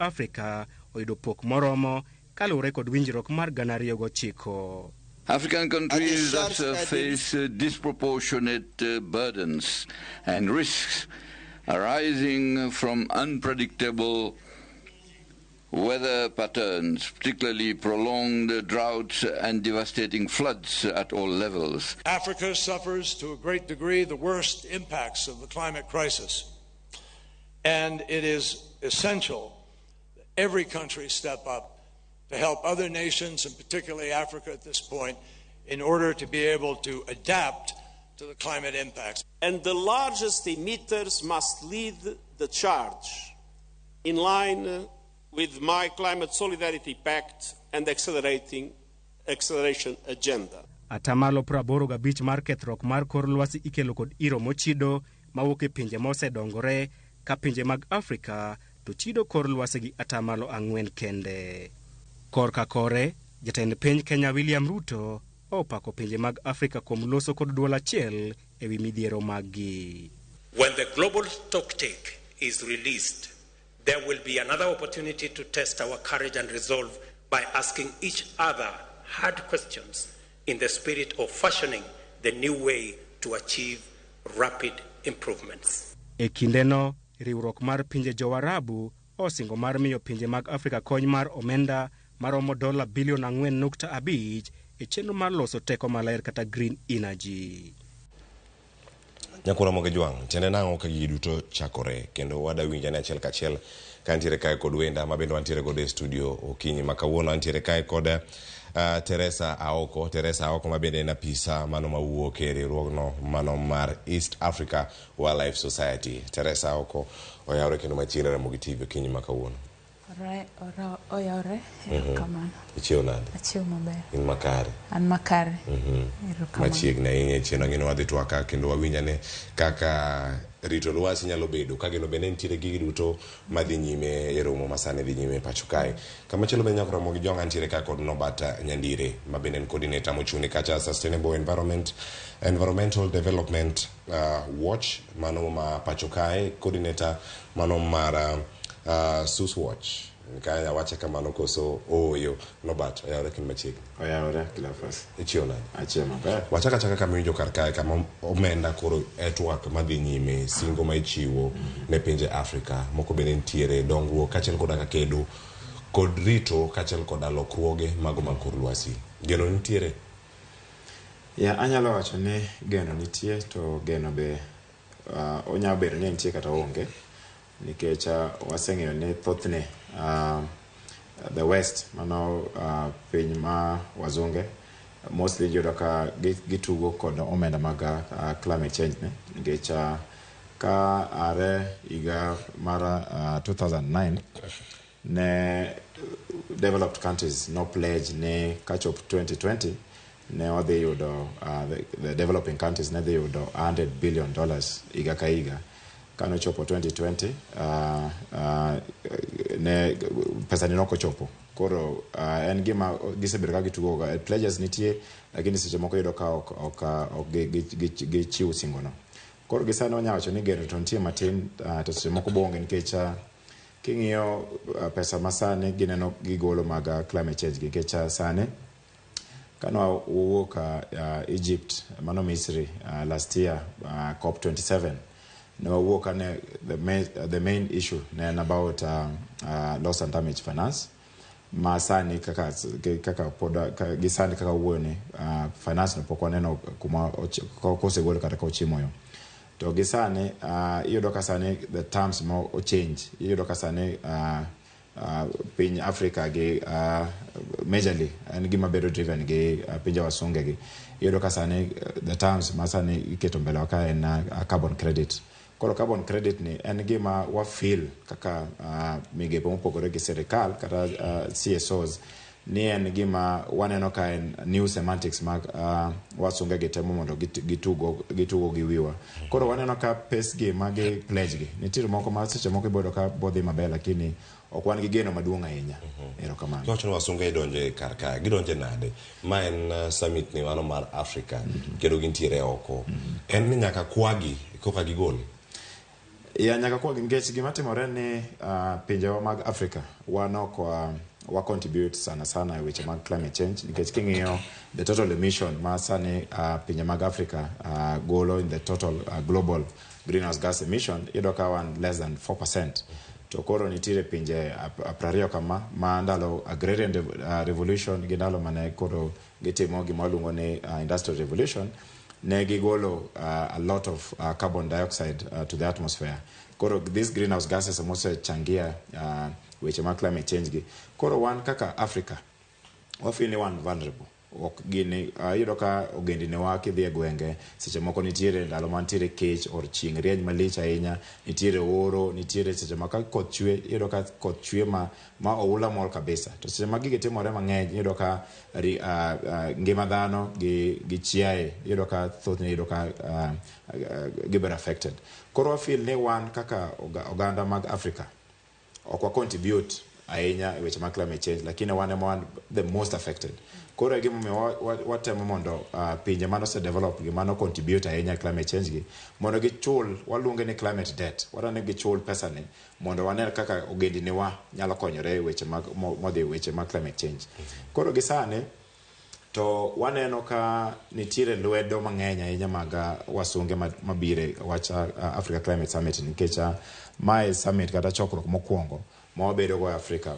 Afrika oyudo pok moromo kaluwore kod winjruok mar 2009. African countries that face disproportionate burdens and risks arising from unpredictable weather patterns, particularly prolonged droughts and devastating floods at all levels. Africa suffers to a great degree the worst impacts of the climate crisis, and it is essential that every country step up to help other nations, and particularly Africa at this point, in order to be able to adapt to the climate impacts. And the largest emitters must lead the charge in line with my Climate Solidarity Pact and acceleration agenda. Atamalo 85 mar kethruok mar kor lwasi ikelo kod iro mochido mawuok e pinje mosedongore ka pinje mag Afrika to chido kor lwasi gi atamalo 4 kende. Korka kore, jatend piny Kenya William Rito opako pinje mag Afrika kuom loso kod duol achiel ewi midhiero maggi. When the global stocktake is released, there will be another opportunity to test our courage and resolve by asking each other hard questions in the spirit of fashioning the new way to achieve rapid improvements. E kindeno, riwruok mar pinje Jowarabu osingo mar miyo pinje mag Afrika kony mar omenda maromo $4.5 bilion e chenro mar loso teko maler kata green energy. Nyakura moge juang, tiende nang'o ka gigi duto chakore, kendo wada winja ne achiel kachiel ka antiere kae kod wenda mabende wantiere kod e studio okinyi makawuono antiere kae kod Teresa Aoko mabende en apisa mano mawuok e riwruogno mano mar East Africa Wildlife Society. Teresa Aoko oyawre kendo machiegni Ramogi TV okinyi makawuono. Oyawre, kamano. Ichiew nade? Achiew maber. In makare? An makare. Machiegni ahinya chieno ng'ino wadhi twaka kendo wawinjane kaka Rito lwasi nyalo bedo ka gino bende nitiere gigi duto madhi nyime e romo masane dhi nyime pacho kae. Kamachielo bende nyakora Ramogi jonga nitiere ka kod Nobata Nyandire mabende en coordinator mochuni kacha Sustainable Environmental Development Watch mano ma pacho kae, coordinator mano mar Sus Watch. Kaya wacha kamano koso oyo Nobat oyawre kin machiegni. Oyawre kila fas. Ichiew nade? Achiew maber. Wachaka chaka kamiwinjo kar kae kama omenda koro etwak madhi nyime singo ma ichiwo ne pinje Afrika moko bende nitiere dongruok kachiel koda ka kedo kod rito kachiel koda lokruoge mago mag kor lwasi. Geno nitiere? Ya anyalo wacho ni geno nitie, to geno be onya bedo ni nitie kata onge, nikech waseng'eyo ni thothne the West mano piny ma wazunge mostly yudo ka gitugo kod omenda mag climate change ne, nikech ka are higa mara 2009 ne developed countries no pledge ne kachop 2020 ne odhi yudo the developing countries ne dhi yudo $100 billion higa ka higa. Kano chopo 2020 ne pesa ni noko chopo. Koro en gima gisebedo ka gitugo pledges nitie, lakini seche moko yudo ka gichiwo singono. Koro gisano nyawacho ni geno to nitie matin, to seche moko bonge nikech king'iyo pesa masane gineno gigolo mag climate change nikech sane kano wuok Egypt mano Misri last year COP27 no work on the main issue then about loss and damage finance. Masani kaka poda gisani kaka uone finance no poko neno kuma kose gol kata ka ochimoyo. To gisani iyo doka sani the terms mo change. Iyo doka sani piny Africa gi majorly and gima bedo driven gi pinja wasunge gi. Iyo doka sani the terms masani iketo mbele waka en carbon credit. Koro carbon credit ni en gima wa feel kaka migepe mopogore gi serikal kata CSOs ni en gima waneno ka en new semantics mag wasunge gi temo mondo gitugo gi wiwa. Koro waneno ka pes gi magi pledge gi nitiere moko ma seche moko ibodo ka bodhi maber lakini ok wan gi geno maduong' ahinya. Erokamano. Kocho wasunge donje kar kae gidonje nade? Ma en summit ni wano mar Africa kendo gintiere oko. En ni nyaka kwagi koka gigol. Ya nyaka kwa ngech gima timore ni pinje mag Africa wano kwa wa contribute sana weche mag climate change nikech king'iyo the total emission ma sani pinje mag Africa golo in the total global greenhouse gas emission yudo ka wan less than 4%. To koro nitiere pinje prario kama ma ndalo agrarian revolution gi ndalo mane koro gitimo gima luongo ni industrial revolution ne gigolo a lot of carbon dioxide to the atmosphere. Koro these greenhouse gases mose changia weche mag climate change gi. Koro wan kaka Africa wafeel ni wan vulnerable. Ok gini yudo ka ogendine wa kidhi e gwenge seche moko nitiere ndalo mantiere kech or chieng' rieny malich ahinya, nitiere oro, nitiere seche ma ka koth chwe yudo ka koth chwe ma oula mol kabisa. To seche ma gige timore mang'eny yudo ka ngima dhano gi chiaye yudo ka thothne yudo ka gibedo affected. Koro wafeel ni wan kaka oganda mag Africa ok wa contribute ahinya weche mag climate change, lakini wan the most affected. Koro gimomiyo watemo mondo pinje mano se develop gi mano contribute ahinya climate change gi mondo gichul waluonge ni climate debt. Wadane gichul pesa ni mondo wane kaka ogendini wa nyalo konyore weche mag modhi weche mag climate change. Koro gisane to waneno ka nitiere lwedo mang'eny ahinya mag wasunge mabire wacha Africa Climate Summit nikech mae summit kata chokruok mokwongo ma wabedo go Africa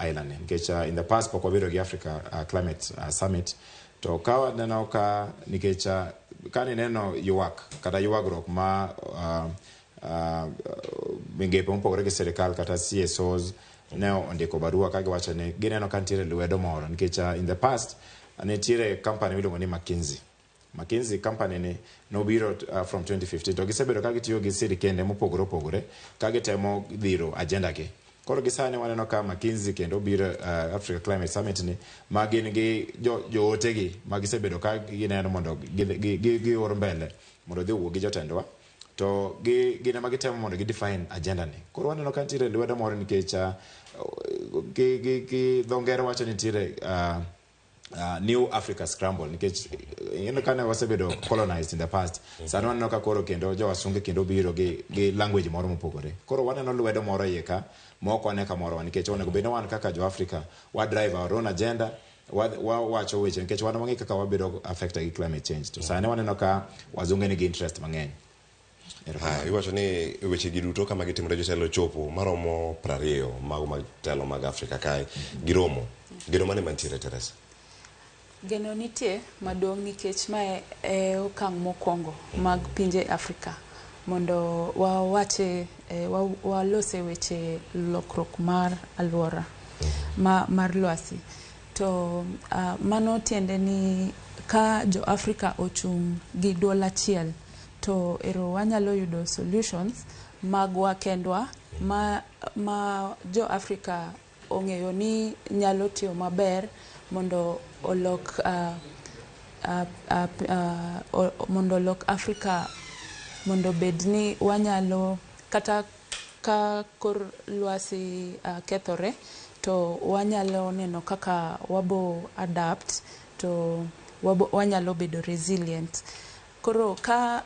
Island nikech in the past pok wabedo gi Africa Climate Summit. To ka waneno ka nikech ka neno ywak kata ywagruok ma migepe mopogore gi sirikal kata CSOs ne ondiko barua ka giwacho ni gineno ka nitiere lwedo moro nikech in the past nitiere company miluongo ni McKinsey company ni nobiro from 2015 to gisebedo ka gitiyo gi sirikende mopogore ka gitemo dhiro agenda gi. Koro gisane waneno ka McKinsey kendo biro Africa Climate Summit ni ma gin gi jootegi ma gisebedo ka gineno mondo gior mbele mondo dhi wuo gi jotendwa to gine ma gitemo mondo gidefine agenda ni. Koro waneno ka nitiere lwedo moro nikech dhongere wacho nitiere New Africa Scramble nikech kane wasebedo colonized in the past. Sano waneno ka koro kendo jowasunge kendo biro gi language moro mopogore. Koro waneno lwedo moro iye ka moko ane kamoro nikech onego bed wan kaka jo Africa wa drive our own agenda wacho weche nikech wan mang'e kaka wabedo affected gi climate change. To sane waneno ka wazunge ni gi interest mang'eny. Iwacho ni weche gi duto kama gitimore jotelo chopo maromo 20 mag telo mag Africa kae giromo. Geno mane mantiere Teresa? Geno nitie maduong' nikech mae e okang' mokwongo mag pinje Africa mondo wawache walose weche lokruok mar alwora mar lwasi. To mano tiende ni ka jo Africa ochung' gi duol achiel to ero wanyalo yudo solutions magwa kendwa ma jo Africa ong'eyo ni nyalo tiyo maber mondo olok Africa mondo bedni wanyalo kata ka kor lwasi kethore to wanyalo neno kaka wabo adapt to wanyalo bedo resilient. Koro ka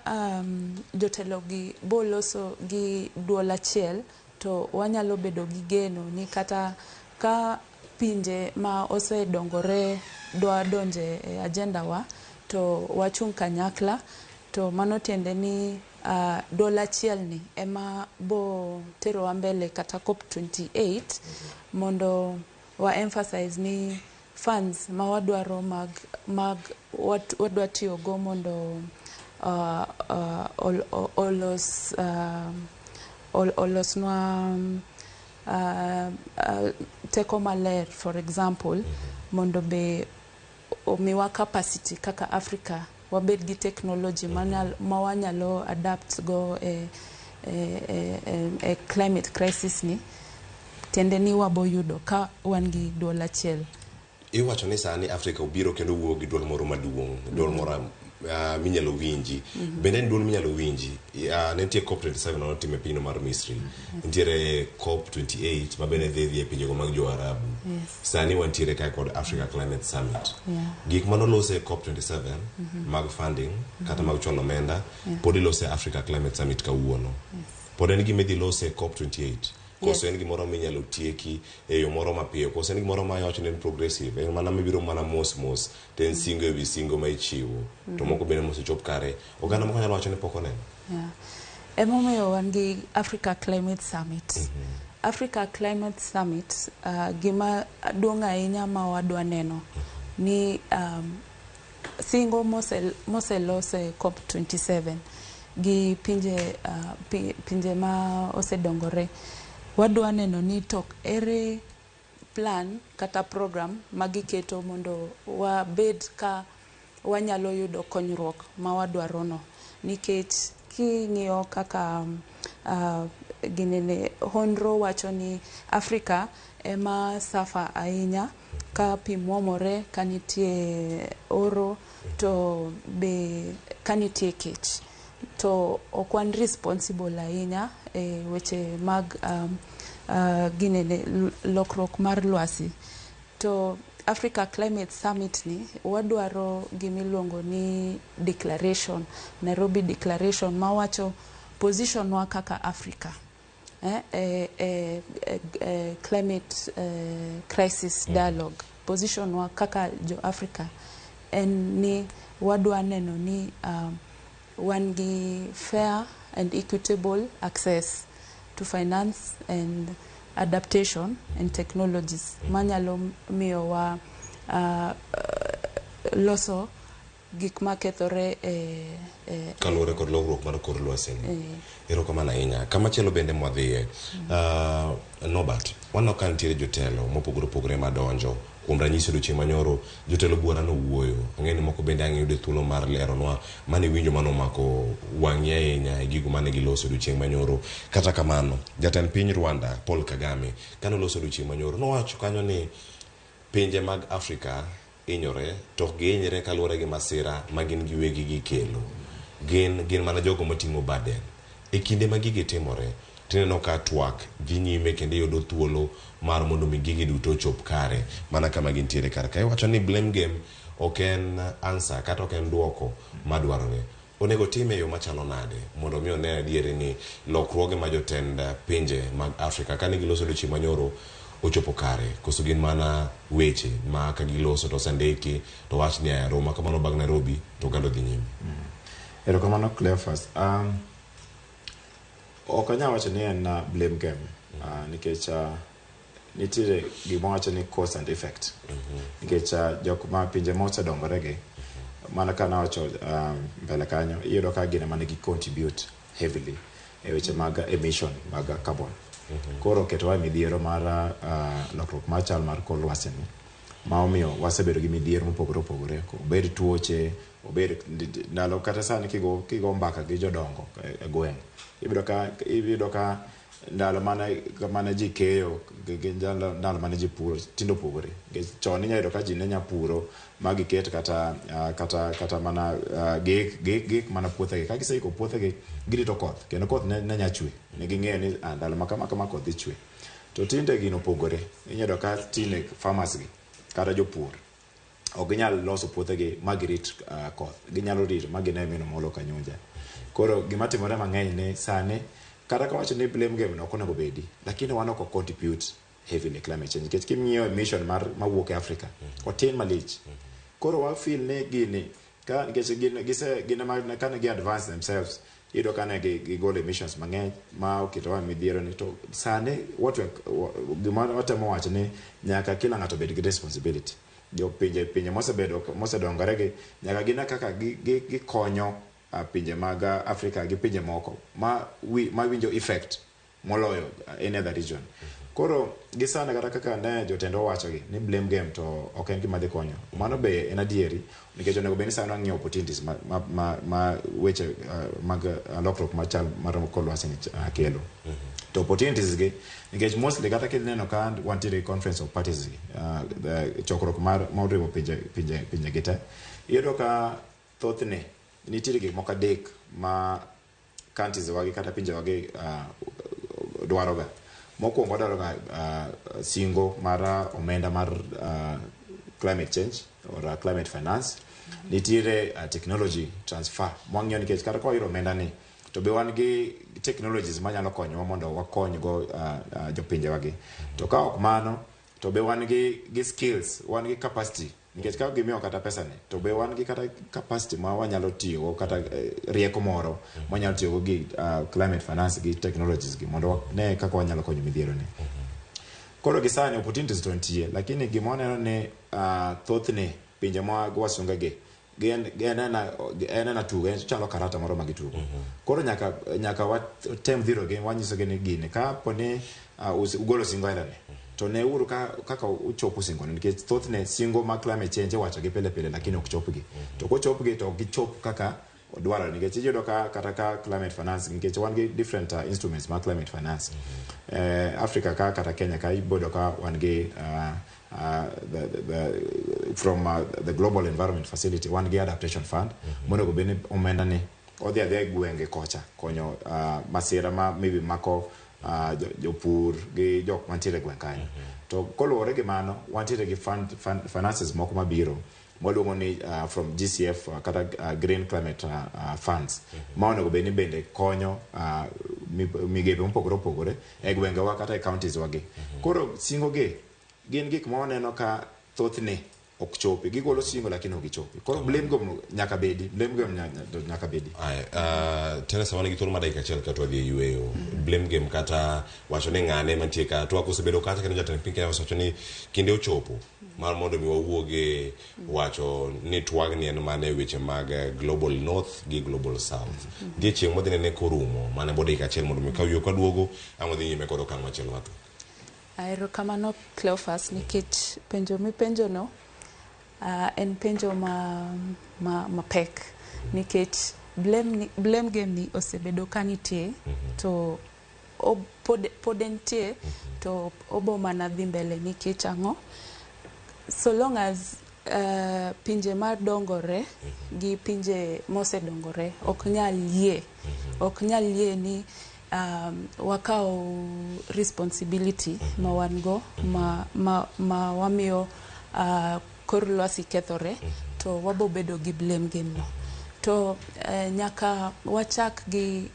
jotelo gi boloso gi duol achiel to wanyalo bedo gi geno ni kata ka pinje ma osedongore dwa donje e agenda wa to wachung' kanyakla to mano tiende ni duol achiel ni ema bo tero wa mbele kata COP28 mondo wa emphasize ni funds ma wadwaro mag wadwa tiyo go mondo olosnwa teko maler for example mondo be omiwa capacity kaka Africa wabed gi technology ma wanyalo adapt go climate crisis ni tiende ni wabo yudo ka wan gi duol achiel. Iwacho ni sani Africa obiro kendo wuo gi duol moro maduong', duol moro minyalo winji. Bende duol minyalo winji. Nitie COP27 no time pino mar Misri. Nitiere COP28 ma bende dhi e pinjego mag jo Arabu. Sani wantiere kai kod Africa Climate Summit. Gik manolose COP27 mag funding kata mag chono menda pod ilose Africa Climate Summit kawuono. pod en gima idhi lose COP28 koso en gimoro minyalo tieki e yo moro mapiyo koso en gimoro ma iwacho ni en progressive en mana mibiro mana mos to en singo ewi singo ma ichiwo to moko bende mosechop kare oganda moko nyalo wacho ni pok oneno. Emomiyo wan gi Africa Climate Summit. Africa Climate Summit gima duong' ahinya ma wadwa neno ni singo moselose COP27 gi pinje ma osedongore. Wadwa neno ni tok ere plan kata program magiketo mondo wabed ka wanyalo yudo konyruok ma wadwarono. Nikech king'iyo kaka ginene honro wacho ni Afrika ema safa ahinya ka pi muomore ka nitie oro to be ka nitie kech. To ok wan responsible ahinya e weche mag ginene lokruok mar lwasi. To Africa Climate Summit ni wadwaro gimiluongo ni declaration, Nairobi Declaration mawacho position wa kaka Africa climate crisis dialogue. Position wa kaka jo Africa en ni wadwa neno ni wan gi fair and equitable access to finance and adaptation and technologies manyalo miyo wa loso gik makethore kaluwore kod lokruok mar kor lwasi. Erokamano ahinya. Kamachielo bende mwadhiye Norbert, waneno ka nitiere jotelo mopogore opogore madonjo. Kuom ranyisi odiochieng' manyoro jotelo buora nowuoyo. Ang'e ni moko bende ang'e yudo thuolo mar leronwa mane winjo manomako wang'i ahinya e gigo mane giloso odiochieng' manyoro. Kata kamano jatend piny Rwanda Paul Kagame kane oloso odiochieng' manyoro nowacho kanyo ni pinje mag Afrika hinyore to ok gihinyre kaluwore gi masira ma gin giwegi gikelo. Gin mana jogo matimo baden. E kinde ma gigi timore tineno ka twak dhi nyime kendo yudo thuolo mar mondo mi gigi duto chop kare mana kama gintiere kare kae. Wacho ni blame game ok en answer kata ok en duoko madwarore. Onego time yo machalo nade mondo mi one adieri ni lokruoge ma jotend pinje mag Afrika kane giloso odiochieng' manyoro ochopo kare koso gin mana weche ma ka giloso to sandeki to wach ni Roma kamano bag Nairobi to galo dhi nyime. Erokamano Cleophas. Ok anyalo wacho ni en blame game nikech nitiere gima wacho ni cause and effect. Nikech jok ma pinje mosedongore gi mana kana wacho mbele kanyo iyudo ka gine mana gi contribute heavily e weche mag emission mag carbon. Koro ketowa midhiero mar lokruok mar chal mar kor lwasi ni ma omiyo wasebedo gi midhiero mopogore opogore, obed tuoche, obed ndalo kata sani kigo mbaka gi jodongo e gweng' ibido ka ndalo mana ji keyo ndalo mana ji puro tindo pogore. Chon inya yudo ka ji ne nya puro magi ket kata mana gik mana puothegi ka giseiko puothegi girito koth kendo koth ne nya chwe ne ging'eyo ni ndalo ma kama koth dhi chwe. To tinde gino pogore. Inya yudo ka tinde farmers gi kata jopur ok ginyal loso puothegi magirit koth, ginyalo rito magine mino molo kanyonja. Koro gima timore mang'eny ne sani kata ka wacho ni blame game no konego bedi lakini wan ok contribute heavily climate change nikech kimng'iyo emission mawuok e Africa otin malich. Koro wa feel ne gini ka nikech gin kane gi advance themselves ido kane gigolo emissions mang'eny ma okitowa midhiero ni to sani gima watemo wacho ni nyaka kila ng'ato bed gi responsibility. Jo pinje mosedongore gi nyaka gina kaka gikonyo pinje mag Afrika gi pinje moko ma winjo effect moloyo any other region. Koro gisana kata kaka ne jotendo wacho gi ni blame game to ok en gima dhi konyo. Mano be en adieri nikech onego bed ni sano ng'iewo opportunities ma weche mag lokruok machal mar kor lwasi kelo. To opportunities gi nikech mostly kata kineno ka wantiere conference of parties chokruok mar riwo pinje gite iyudo ka thothne nitiere gik moko adek ma countries wagi kata pinje wagi dwaroga. Mokwongo wadwaroga singo mar omenda mar climate change or climate finance. Nitiere technology transfer mwang'iyo nikech kata kwa iro omenda ni to be wan gi technologies manyalo konyo mondo wakony go jopinje wagi to ka ok mano to be wan gi skills wan gi capacity nikech ka gimiyo kata pesa ne to be wan gi kata capacity ma wanyalo tiyo kata rieko moro manyalo tiyo gi climate finance gi technologies gi mondo ne kaka wanyalo konyo midhiero ne koro gisani opportunities to ntie lakini gimone ne thothne pinje ma wasunga ge na tugo chalo karata moro magitugo koro nyaka wa tem dhiro ge wanyiso ge ne gine ka pone ugolo singo ne to ne uru kaka uchopo singo nikech thothne singo ma climate change wacho gi pele lakini ok chopgi to ko chopgi to gichop kaka odwaro nikech iyudo kata ka climate finance nikech wan gi different instruments ma climate finance Africa kata Kenya ka ibodo ka wan gi from the Global Environment Facility one gi adaptation fund mondo go bene omenda ne odhi adhi gwenge kocha konyo masira ma maybe mako jopur gi jok mantiere gweng kanyo to koluwore gi mano wantiere gi finances moko mabiro mwaluongo ni from GCF kata Green Climate Funds ma onego beni bende konyo migepe mopogore e gwenge wa kata e counties wagi koro singo ge gin gik ma waneno ka thothne ok chopi gigolo singo lakini ok chopi koro blame go nyaka bedi Teresa wani gitoro madai chel ka to dhi yueyo blame game kata wacho ne ngane mantie ka to akosebedo kata kendo jatend piny Kenya wacho ni kinde ochopo mar mondo mi wawuoge wacho ni twagni en mane weche mag global north gi global south die chieng' modhi ne korumo mane bodai ka chel mondo mi kawuoyo ka duogo amodhi nyime kod okang' machielo watu aero kamano Cleophas nikech penjo mi penjo no en penjo ma pek nikech blame game ni osebedo kanitie to podentie to obo mana dhi mbele nikech ang'o so long as pinje mar dongore gi pinje mosedongore ok nyal yie ni wakao responsibility ma wan go ma wamiyo kor lwasi kethore to wabo bedo gi blame game no to nyaka wachak gi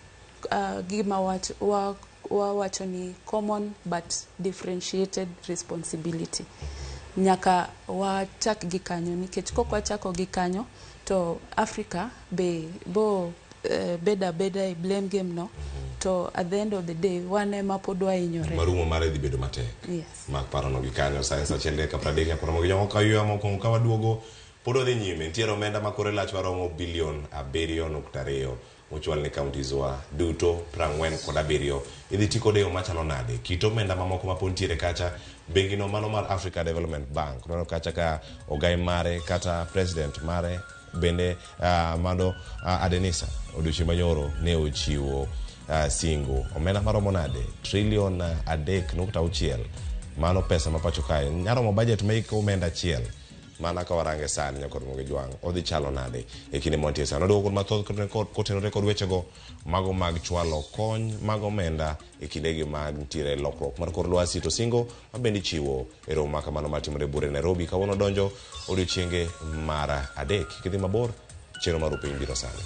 ma wacho ni common but differentiated responsibility nyaka wachak gi kanyo nikech kok wachako gi kanyo to Africa be bo beda e blame game no to at the end of the day wane mapodwa inyore marumo mare dhi bedo matek yes mak parono gi kanyo science achende ka pradeka kwa mogi jongo kayuya moko ka waduogo podo dhi nyime ntiere omenda makore lach waromo bilion 7.2 mochwal ne counties wa duto 47 idhi tiko deyo machalo nade kito omenda mamoko mapontiere kacha bengi no mano mar Africa Development Bank nono kacha ka ogai mare kata president mare bende mando Adenisa odiochieng' manyoro ne ochiwo singo omenda maromo nade trilion 3.6 mano pesa ma pacho kae nyaromo budget maiko omenda achiel mana ka warange sani nyakod mogi jwang odhi chalo nade e kinde montie sani odogo mathoth kotenore kod wechego mago mag chwalo kony mago omenda e kindegi mag ntiere lokruok mar kor lwasi to singo mabendi chiwo e romo makamano matimore bure Nairobi kawuono donjo odiochienge mar adek kidhi mabor chenro mar upiny biro sani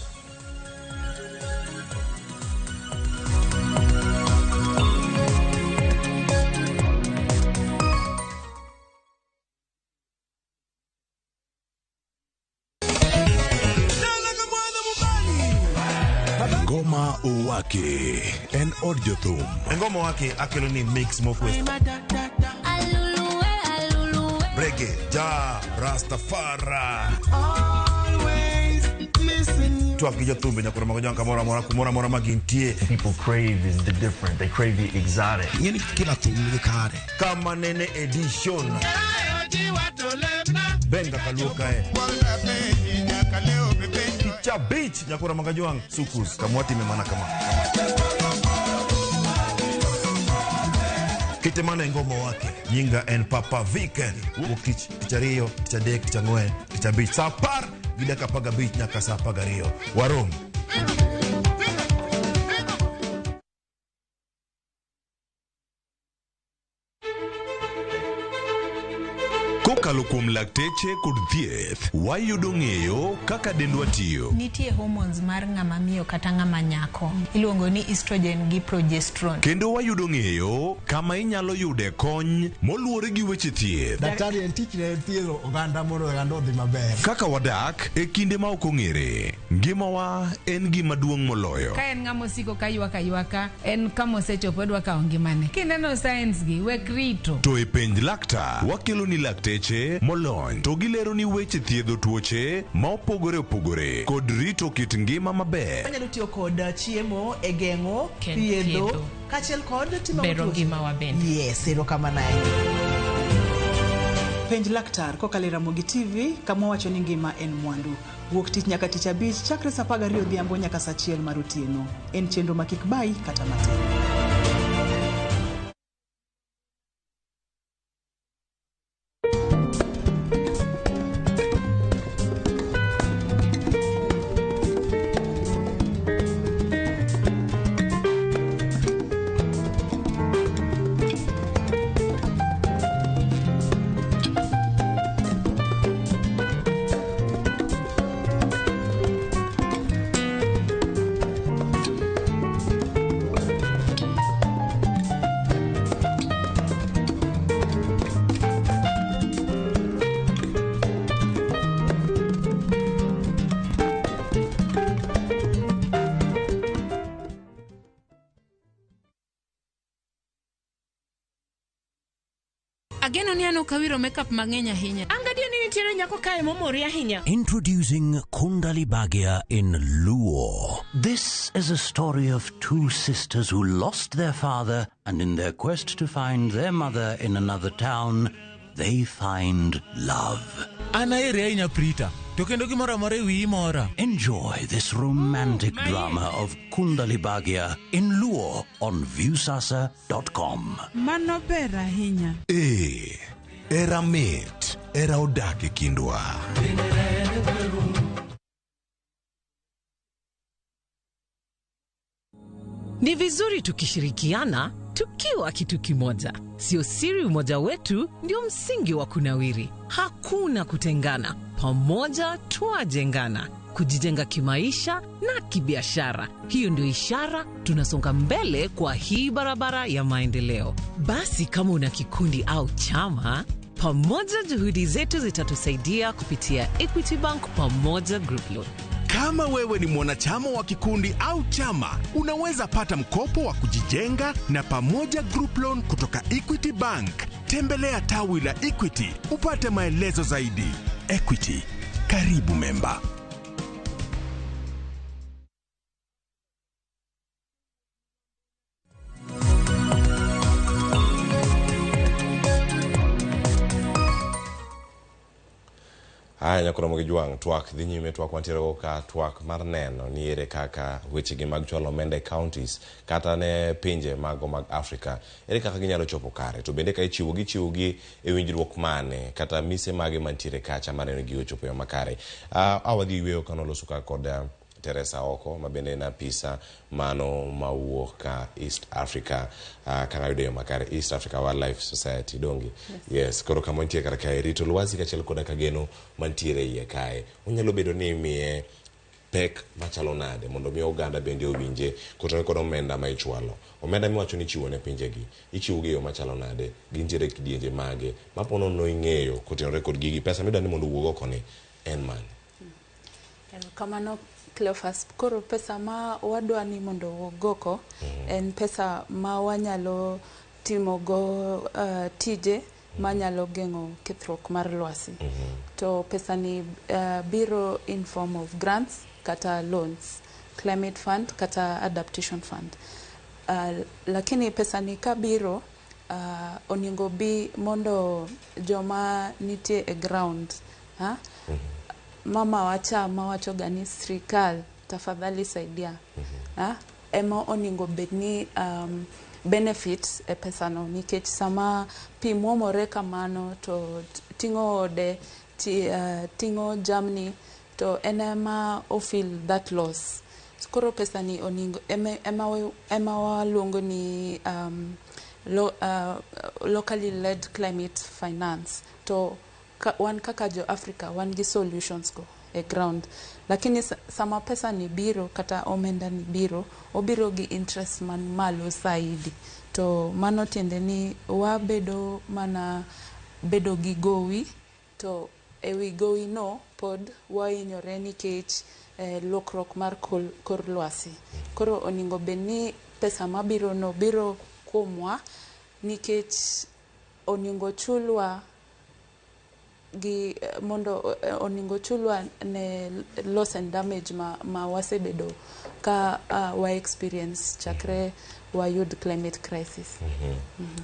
Ngoma Uwake en od jothum. Ngoma Uwake akelo ni mix mokwe. Reggae, ja, Rastafari. Always missing you. Tuak gi jothumbe nyakoro mago jonka mora magintie. People crave is the different. They crave the exotic. Yeni kila thum ni kare. Kama nene edition. Benga kaluka Cha beach nyakura magajwang sukus kamwati memana kama Kitemana ngoma wake nyinga en Papa Weekend ukich tichario tichadek tichangwe tichabich sapar gidaka paga beach nyaka sapaga rio warom Kokalo kuom lakteche kod thieth, wayudo ng'eyo kaka dendwa tiyo. Nitie hormones mar ng'ama miyo kata ng'ama nyako. Iluongo ni estrogen gi progesterone. Kendo wayudo ng'eyo kama inyalo yude kony moluwore gi weche thieth. Daktari en tich ne thiedho oganda mondo oganda odhi maber. Kaka wadak e kinde ma ok ong'ere. Ngimawa en gima duong' moloyo. Ka en ng'ama osiko ka ywaka en kama osechopo dwa kawo ngimane. Kineno science gi wek rito. To e penj laktar, wakelo ni lakteche molony to gilero ni weche thiedho tuoche ma opogore opogore kod rito kit ngima maber. Anyalo tiyo kod chiemo e geng'o thiedho kaachiel kod timo bero ngima wa bende. Yes, erokamano ahinya. Penj laktar kokalo Ramogi TV kama wacho ni ngima en mwandu. Wuok tich nyaka tich abich chakre saa 12 odhiambo nyaka saa 1 mar otieno. En chenro ma kik bai kata matin. Ageno ni ano kawiro makeup mang'eny ahinya. Angadio ni nitiere nyako kae momori ahinya. Introducing Kundali Bhagia in Luo. This is a story of two sisters who lost their father, and in their quest to find their mother in another town, they find love. Anaere ahinya Prita. To kendo gimoro amora ewi mora. Enjoy this romantic drama of Kundali Bhagia in Luo on viewsasa.com. Mano ber ahinya. Era mit, era odak e kindwa. Ni vizuri tukishirikiana tukiwa kitu kimoja. Sio siri, umoja wetu ndio msingi wa kunawiri. Hakuna kutengana. Pamoja tuajengana, kujijenga kimaisha na kibiashara. Hiyo ndio ishara tunasonga mbele kwa hii barabara ya maendeleo. Basi kama una kikundi au chama, pamoja juhudi zetu zitatusaidia kupitia Equity Bank Pamoja Group Loan. Kama wewe ni mwanachama wa kikundi au chama, unaweza pata mkopo wa kujijenga na Pamoja Group Loan kutoka Equity Bank. Tembelea tawi la Equity upate maelezo zaidi. Equity, karibu memba. Haya nyakona Ramogi twak dhi nyime twak wantiere ka twak mar neno ni ere kaka weche gi mag chwalo omenda counties kata ne pinje mag Afrika ere kaka ginyalo chopo kare, to bende ka ichiwo gi e winjruok mane kata mise mage mantiere kacha maneno gi ochopo yo makare. Awadhi yweyo kano loso ka kod Teresa Oko mabende na pisa mano mawuok ka East Africa kanga yudo yo makare East Africa Wildlife Society dongi. Yes, koro kama ntie kar kae Rito lwasi kachiel koda ka geno mantiere iye kae. Unyalo bedo ni miye pek machalo nade mondo mi oganda bende owinje kotone kod omenda ma ichwalo. Omenda miwacho ni chiwo ne pinje gi. Ichiwo gi yo machalo nade, gintiere kidienje mage mapono no ing'eyo kotenore kod gigi pesa midwa ni mondo wuog oko ni en man. Kamano Cleophas, koro pesa ma wadwa ni mondo wogoko en pesa ma wanyalo timo go tije manyalo geng'o kethruok mar lwasi. To pesa ni biro in form of grants kata loans, climate fund kata adaptation fund. Lakini pesa ni kabiro oningo bi mondo joma nitie e ground mama wacho gani sirikal tafadhali saidia. Ema oningo bedni benefits e pesano nikech sama pi muomore kamano to tingo ode tingo jamni to enema feel that loss. Koro pesa ni oningo ema waluongo ni locally led climate finance. To wan kaka jo Africa wan gi solutions go e ground, lakini sama pesa ni biro kata omenda ni biro, obiro gi interest man malo saidi, to mano tiende ni wabedo mana bedo gi gowi, to ewi gowi no pod wainyore nikech lokruok mar kor lwasi. Koro oningo bedni pesa mabiro no biro kuomwa nikech oningo chulwa gi mondo oningo chulwa ne loss and damage ma wasebedo ka wa experience chakre wayud climate crisis.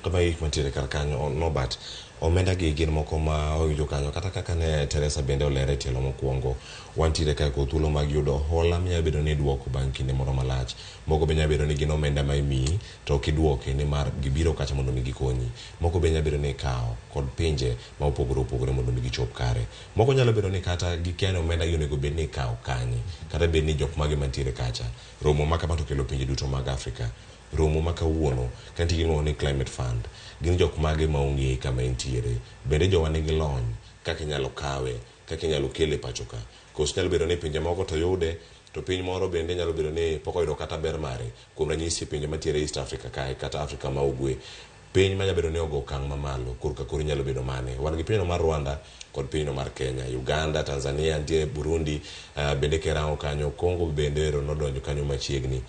Kama hii kumatire kanyo no but omenda gi gin moko ma oyudo kanyo kata kaka ne Teresa bende olere tielo mokwongo wantire ka ko thuolo mag yudo hola minya bedo ni duoko bang' kinde moro malach, moko benya bedo ni gin omenda ma imi to kiduoke ni mar gibiro kacha mondo mi gikonyi, moko benya bedo ni kao kod pinje ma opogore mondo mi gichop kare, moko nyalo bedo ni kata gikene omenda gi onego bed ni kao kanye, kata bed ni jok mage mantiere kacha romo maka to kelo pinje duto mag Afrika, romo makawuono kanti gino ni climate fund, gin jok mage ma ong'e kama intiere, bende jowa nigi lony kaka inyalo kawe, kaka inyalo kele pachoka, kos nyalo bedo ni pinje moko to yude to piny moro bende nyalo bedo ni pok oyudo kata ber mare, kuom ranyisi pinje mantiere East Africa kae kata Afrika ma ugwe, piny manya bedo ni ogo okang' mamalo korka koro nyalo bedo mane, wan gi pinyno mar Rwanda kod pinyno mar Kenya, Uganda, Tanzania, nitie Burundi, bende kerao kanyo, Congo bende nodonjo kanyo machiegni,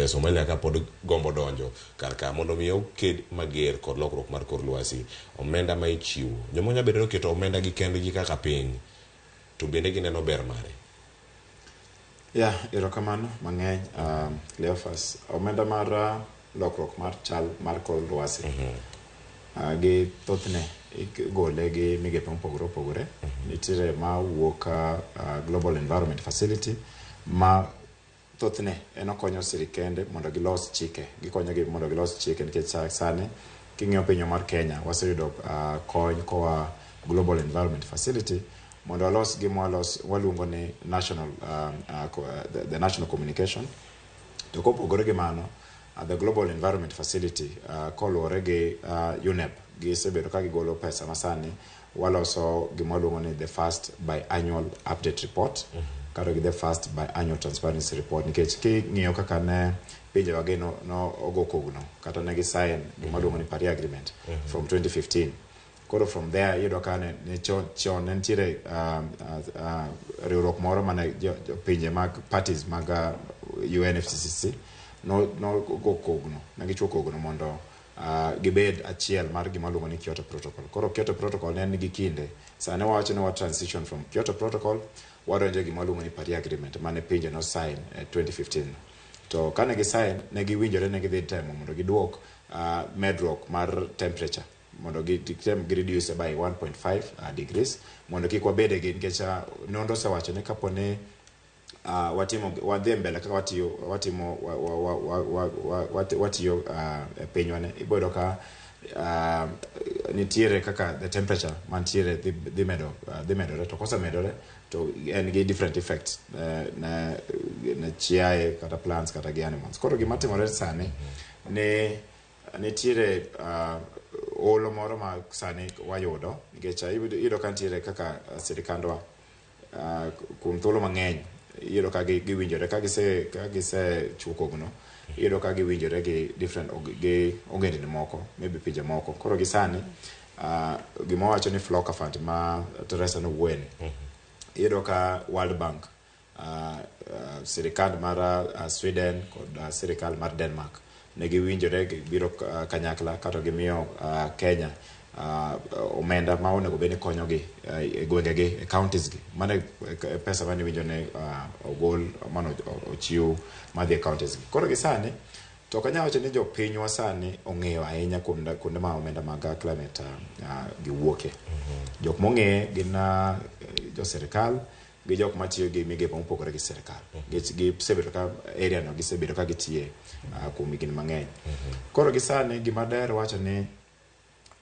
Somalia ka pod gombo donjo karka mondo mi oked mager kod lokruok mar kor lwasi, omenda ma ichiwo jomo nya bedo ni keto omenda gi kendgi kaka piny to bende gineno ber mare. Erokamano mang'eny Cleophas, omenda mar lokruok mar chal mar kor lwasi gi thothne igole gi migepe mopogore nitiere ma wuok Global Environment Facility ma thothne enokonyo sirikende mondo gilos chike, gikonyogi mondo gilos chike nikech sani king'iyo piny mar Kenya waseyudo kony koa Global Environment Facility mondo walos waluongo ni the national communication, to kopogore gi mano the Global Environment Facility koluwore gi UNEP gisebedo ka gigolo pesa masani waloso gimwaluongo ni the first biannual update report kata gi the first biannual transparency report, nikech king'iyo kaka ne pinje wage no ogo kogno kata ne gi sign gimwaluongo ni Paris Agreement from 2015. Koro from there yudo ka ne chon nentiere riwruok moro mane pinje mag parties mag UNFCCC no go kogno, ne gichuo kogno mondo gibed achiel mar gima luongo ni Kyoto Protocol. Koro Kyoto Protocol ne nigi kinde, sani wawacho ni wa transition from Kyoto Protocol wadonjo gima luongo ni Paris Agreement mane pinje no sign 2015. To kane gi sign ne giwinjore ne gidhi temo mondo giduok medruok mar temperature mondo gi reduce by 1.5 degrees mondo kik wabede gi nikech nondo sewacho ni kaponi wadhi mbele kaka watiyo pinywane ibodo ka nitiere kaka the temperature mantiere dhi medore, to kosa medore to en gi different effects na chiaye kata plants kata gi animals. Koro gima timore sani ne nitiere olo moro ma sani wayudo nikech iyudo ka nitiere kaka sirikandwa kuom thuolo mang'eny iyudo ka giwinjore ka gise chuo kogno, iyudo ka giwinjore gi different gi ogendini moko maybe pinje moko. Koro gi sani gima wacho ni Floka Fund ma Teresa no wuene iyudo ka World Bank, sirikand mar Sweden kod sirikal mar Denmark ne giwinjore biro kanyakla kata gimiyo Kenya omenda ma onego bed ni konyogi e gwengegi, e counties gi, mane pesa mane winjo ne ogol mano ochiw madhi e counties gi. Koro gi sani to kanya wacho ni jopinywa sani ong'eyo ahinya kuonde ma omenda mag climate giwuoke. Jok mong'e gin jo sirikal gi jok matiyo gi migepe mopogore gi sirikal, gisebedo ka area no gisebedo ka gitiye kuom higni mang'eny. Koro gi sani gima der wacho ni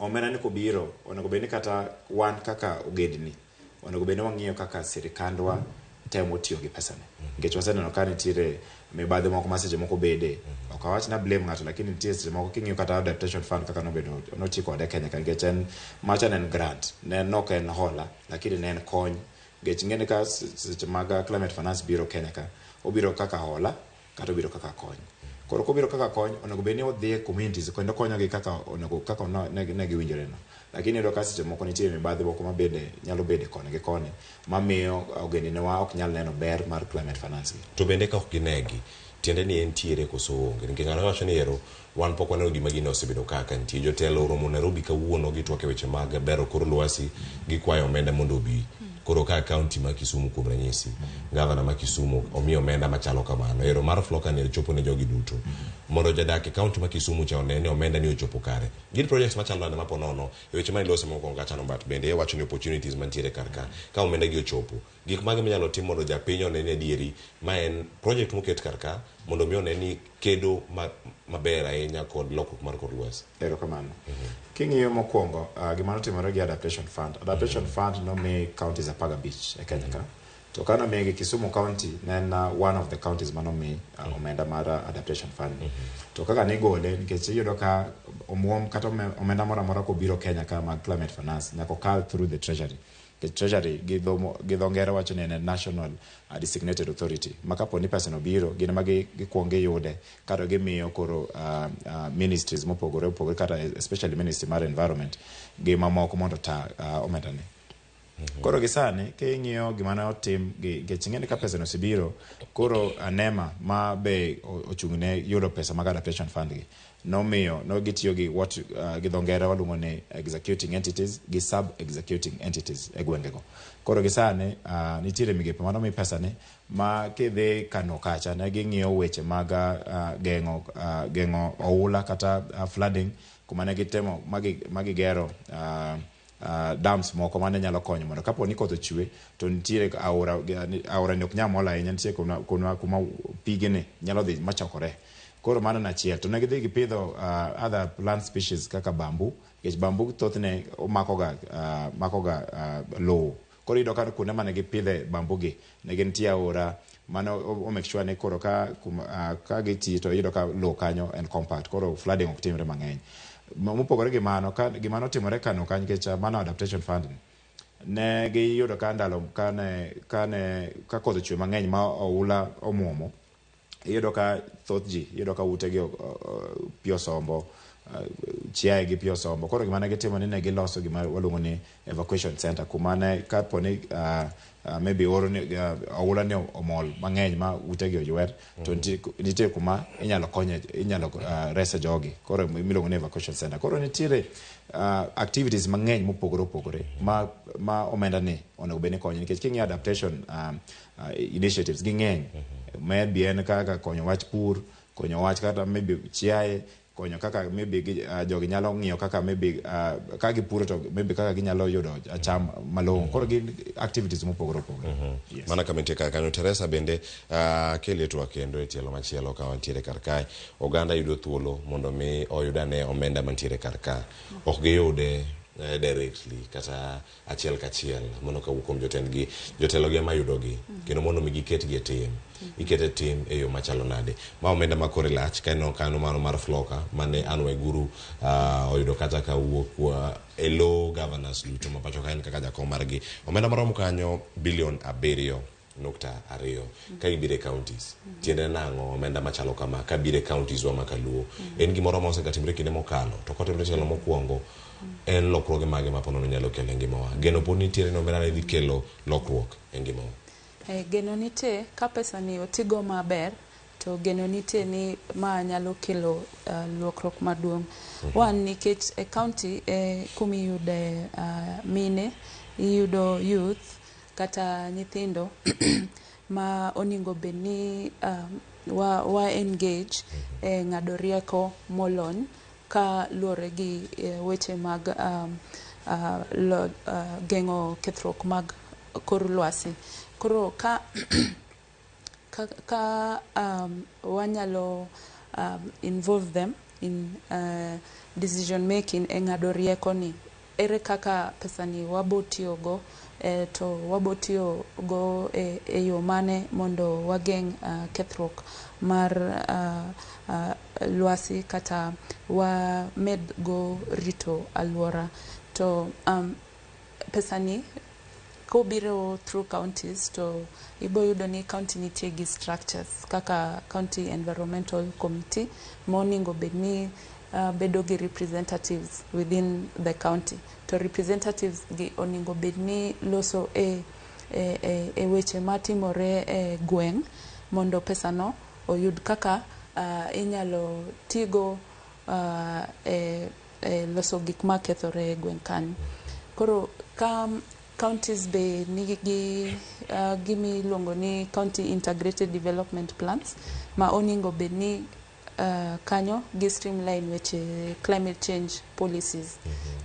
omenda ni kobiro onego bed ni kata wan kaka ogendni onego bed ni wang'iyo kaka sirikandwa temo tiyo gi pesani, nikech waseneno ka nitiere mibadhi moko ma seche moko bede ok awach na blame ng'ato lakini nitie seche moko king'iyo kata adaptation fund kaka nobedo noti kode Kenya nikech en macha en grant ne nok en hola lakini ne en kony nikech ng'eni ka seche mag climate finance biro Kenya ka obiro kaka hola kata obiro kaka kony koro kobiro kaka kony onego bed ni odhi e communities kendo konyogi kaka ne giwinjore no lakini iyudo ka seche moko nitie mibadhi moko ma bende nyalo bede koni gi koni mamiyo ogendiniwa ok nyal neno ber mar climate finance to bende ka ok ginegi tiende ni entiere koso onge nikech ng'ano wacho ni ero wan pok waneno gima gine osebedo kaka nitie jotelo romo Nairobi kawuono gitwak e weche mag bero kor lwasi gikwayo omenda mondo obi koro ka kaunti ma Kisumu kuom ranyisi gavana ma Kisumu omiyo omenda machalo kamano ero mar floka ne chopo ne jogi duto mondo jadak e kaunti ma Kisumu cha onene omenda ni ochopo kare gin projects machalo nade mapo nono e weche ma ilose moko kachano but bende e wacho ni opportunities mantiere karka ka omenda gi ochopo gik mage minyalo tim mondo japiny onene adieri ma en project moket karka mondo mi oneni kedo maber ahinya kod lokruok mar kor lwasi erokamano king'iyo mokwongo gima notimore gi adaptation fund nomi counties 15 e Kenya ka to kana megi Kisumu county nen one of the counties manomi omenda mar adaptation fund to kaka nigole nikech iyudo ka omuom kata omenda moro amora kobiro Kenya ka mag climate finance nyaka kal through the treasury the treasury gi dho ngere wacho ni en national designated authority makapo ni pesa no biro gin ma gikuongo yude kata gimiyo koro ministries mopogore opogore kata especially ministry mar environment gi mamoko mondo ta omenda ni koro gisani king'iyo gima ne otim gi ching'eni ka pesa no sibiro koro anema ma be ochung'ne yudo pesa mag adaptation fund gi nomiyo no gitiyo gi what gi dho ngere waluongo ni executing entities gi sub executing entities e gwengego koro gisani nitiere migepe mano mi pesa ni ma kidhi kano kacha ne ging'iyo weche mag geng'o oula kata flooding kuma ne gitemo magigero dams moko mane nyalo konyo mondo kapo ni koth ochwe to nitiere aora ni ok nyal mol ahinya nitie kuma pigene nyalo dhi machokore koro mano nachiel to ne gidhi gipidho other plant species kaka bambu nikech bambu thothne makoga lowo koro iyudo ka kuonde mane gipidhe bambu gi ne gintie aora mano o make sure ni koro ka giti to iyudo ka lowo kanyo en compact koro flooding ok timre mang'eny mopogore gi mano gimano timore kano kanyo nikech mano adaptation fund ne giyudo ka ndalo ka koth chwe mang'eny ma oula omuomo iyudo ka thoth ji iyudo ka ute gi pi osombo chiaye gi pi osombo koro gima ne gitimo ni ne giloso gima waluongo ni evacuation center kuma ne kapo ni maybe oula ni omol mang'eny ma ute gi oywer to nitie kuma inyalo rese jogi koro miluongo ni evacuation center koro nitiere activities mang'eny mopogore opogore ma omenda ni onego bed ni konyo nikech king'iyo adaptation initiatives ging'eny maybe en kaka konyo wach pur konyo wach kata maybe chiaye konyo kaka maybe jogi nyalo ng'iyo kaka maybe ka gipuro to maybe kaka ginyalo yudo cham malong'o koro gin activities mopogore opogore mana kama nitie kanyo Teresa bende keletwa kendo e tielo machielo ka wantiere karkae oganda yudo thuolo mondo mi oyudane omenda mantiere karka ok giyude directly kata achiel kachiel mondo kawuok kuom jotelo gi mayudogi kendo mondo mi giketgi e tim ikete tim e yo machalo nade ma omenda makore lach kano mano mar floka mane anwe guru oyudo kata kawuok e low governance duto mapacho kaen kaka jakom margi omenda maromo kanyo bilion 7.2 ka ibire counties tiende nang'o omenda machalo kama ka bire counties wa makaluo en gimoro ma osegatimre kinde mokalo to kotimre tielo mokwongo en lokruoge mage ma ponono nyalo kelo e ngimawa geno pod nitiere ni omenda ne dhi kelo lokruok e ngimawa geno nitie ka pesa ni otigo maber to geno nitie ni ma nyalo kelo lokruok maduong' one nikech e county kumi yude mine iyudo youth kata nyithindo ma oningo bed ni wa engage e ng'ado rieko molony ka luore gi weche mag geng'o kethruok mag kor lwasi koro ka wanyalo involve them in decision making e ng'ado rieko ni ere kaka pesani wabotiyogo to wabotiyogo e yo mane mondo wageng' kethruok mar lwasi kata wamed go rito alwora. To pesani kobiro through counties to ibo yudo ni county nitie gi structures kaka county environmental committee moningo bedni bedo gi representatives within the county. To representatives gi oningo bedni loso e weche matimore e gweng' mondo pesano oyud kaka inyalo tigo e loso gik makethore e gweng' kanyo. Koro ka counties be nigi gimi luongo ni county integrated development plans ma oningo bedni kanyo gi streamline weche climate change policies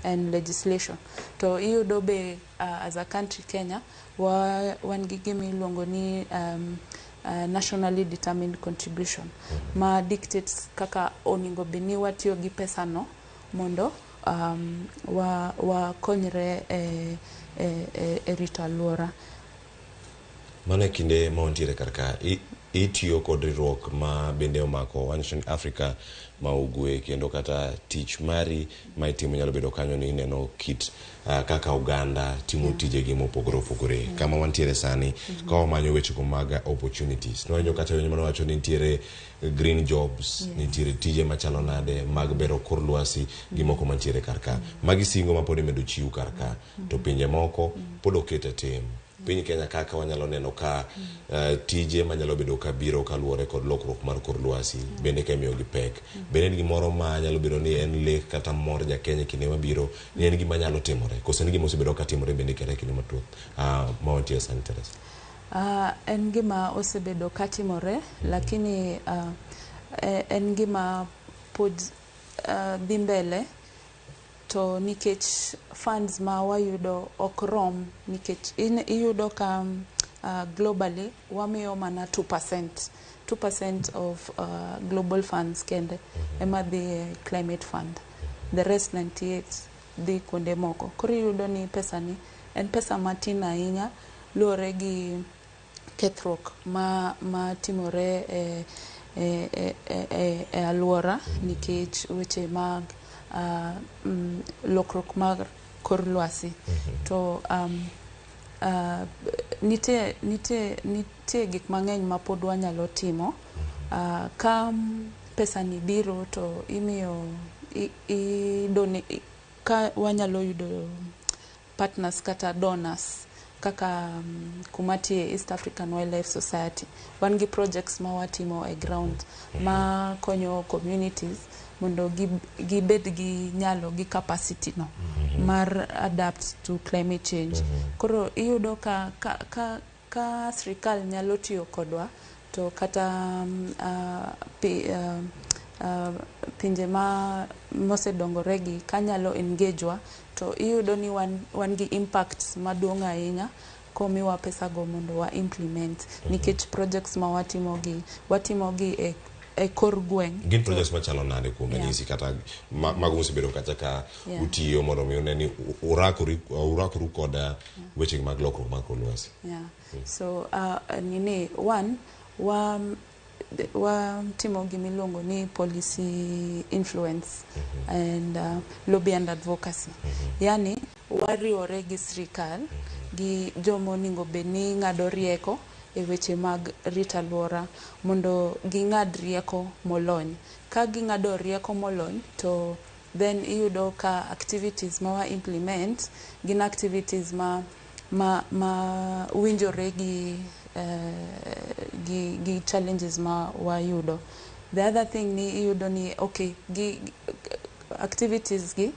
and legislation. To iyudo be as a country Kenya wan gi gimi luongo ni nationally determined contribution ma dictates kaka oningo bedni watiyo gi pesano mondo wakonyre e rito alwora. Mano kinde ma wantiere karka itiyo kod riwruok ma bende omako One Africa ma ugwe, kendo kata tich mari ma itimo nyalo bedo kanyo ni neno kit kaka Uganda timo tijegi mopogore opogore. Kama wantiere sani ka wamanyo weche mag opportunities, no kata yo mano wacho ni nitiere green jobs, nitiere tije machalo nade mag bero kor lwasi gi moko mantiere karka. Magi singo ma pod imedo chiw karka, to pinje moko pod okete tim. Piny Kenya kaka wanyalo neno ka tije manyalo bedo ka biro kaluwore kod lokruok mar kor lwasi bende ka imiyo gi pek. Bende en gimoro ma nyalo bedo ni en lek kata mor ja Kenya kinde mabiro, ni en gima nyalo timore koso en gima osebedo ka timore bende kata kinde mathoth ma wantie sani Teresa? En gima osebedo ka timore, lakini en gima pod dhi mbele, to nikech funds ma wayudo ok rom, nikech iyudo ka globally wamiyo mana 2% of global funds kende ema dhi climate fund, the rest 98 dhi kuonde moko. Koro iyudo ni pesani en pesa matin ahinya luwore gi kethruok ma timore e alwora nikech weche mag lokruok mar kor lwasi. To nitie gik mang'eny ma pod wanyalo timo. Ka pesani biro to imiyo ka wanyalo yudo partners kata donors kaka kumatie East African Wildlife Society. Wan gi projects ma watimo e ground ma konyo communities mondo gibed gi nyalo gi capacity no mar adapt to climate change. Koro iyudo ka sirikal nyalo tiyo kodwa, to kata pinje mosedongore gi kanyalo engagewa, to iyudo ni wan gi impact maduong' ahinya komiwa pesa go mondo wa implement, nikech projects ma watimo gi e kor gweng'. Gin projects machalo nade kuom ranyisi kata mago mosebedo kata ka utiyo mondo mi une ni urakoru kod weche mag lokruok mag kor lwasi? So timo gimiluongo ni policy influence and lobby and advocacy. Yani wariwore gi sirikal gi jomo oningo bedni ng'ado rieko e weche mag rito alwora mondo ging'ad rieko molony. Ka ging'ado rieko molony, to then iyudo ka activities ma wa implement gin activities ma winjore gi challenges ma wayudo. The other thing ni iyudo ni activities gi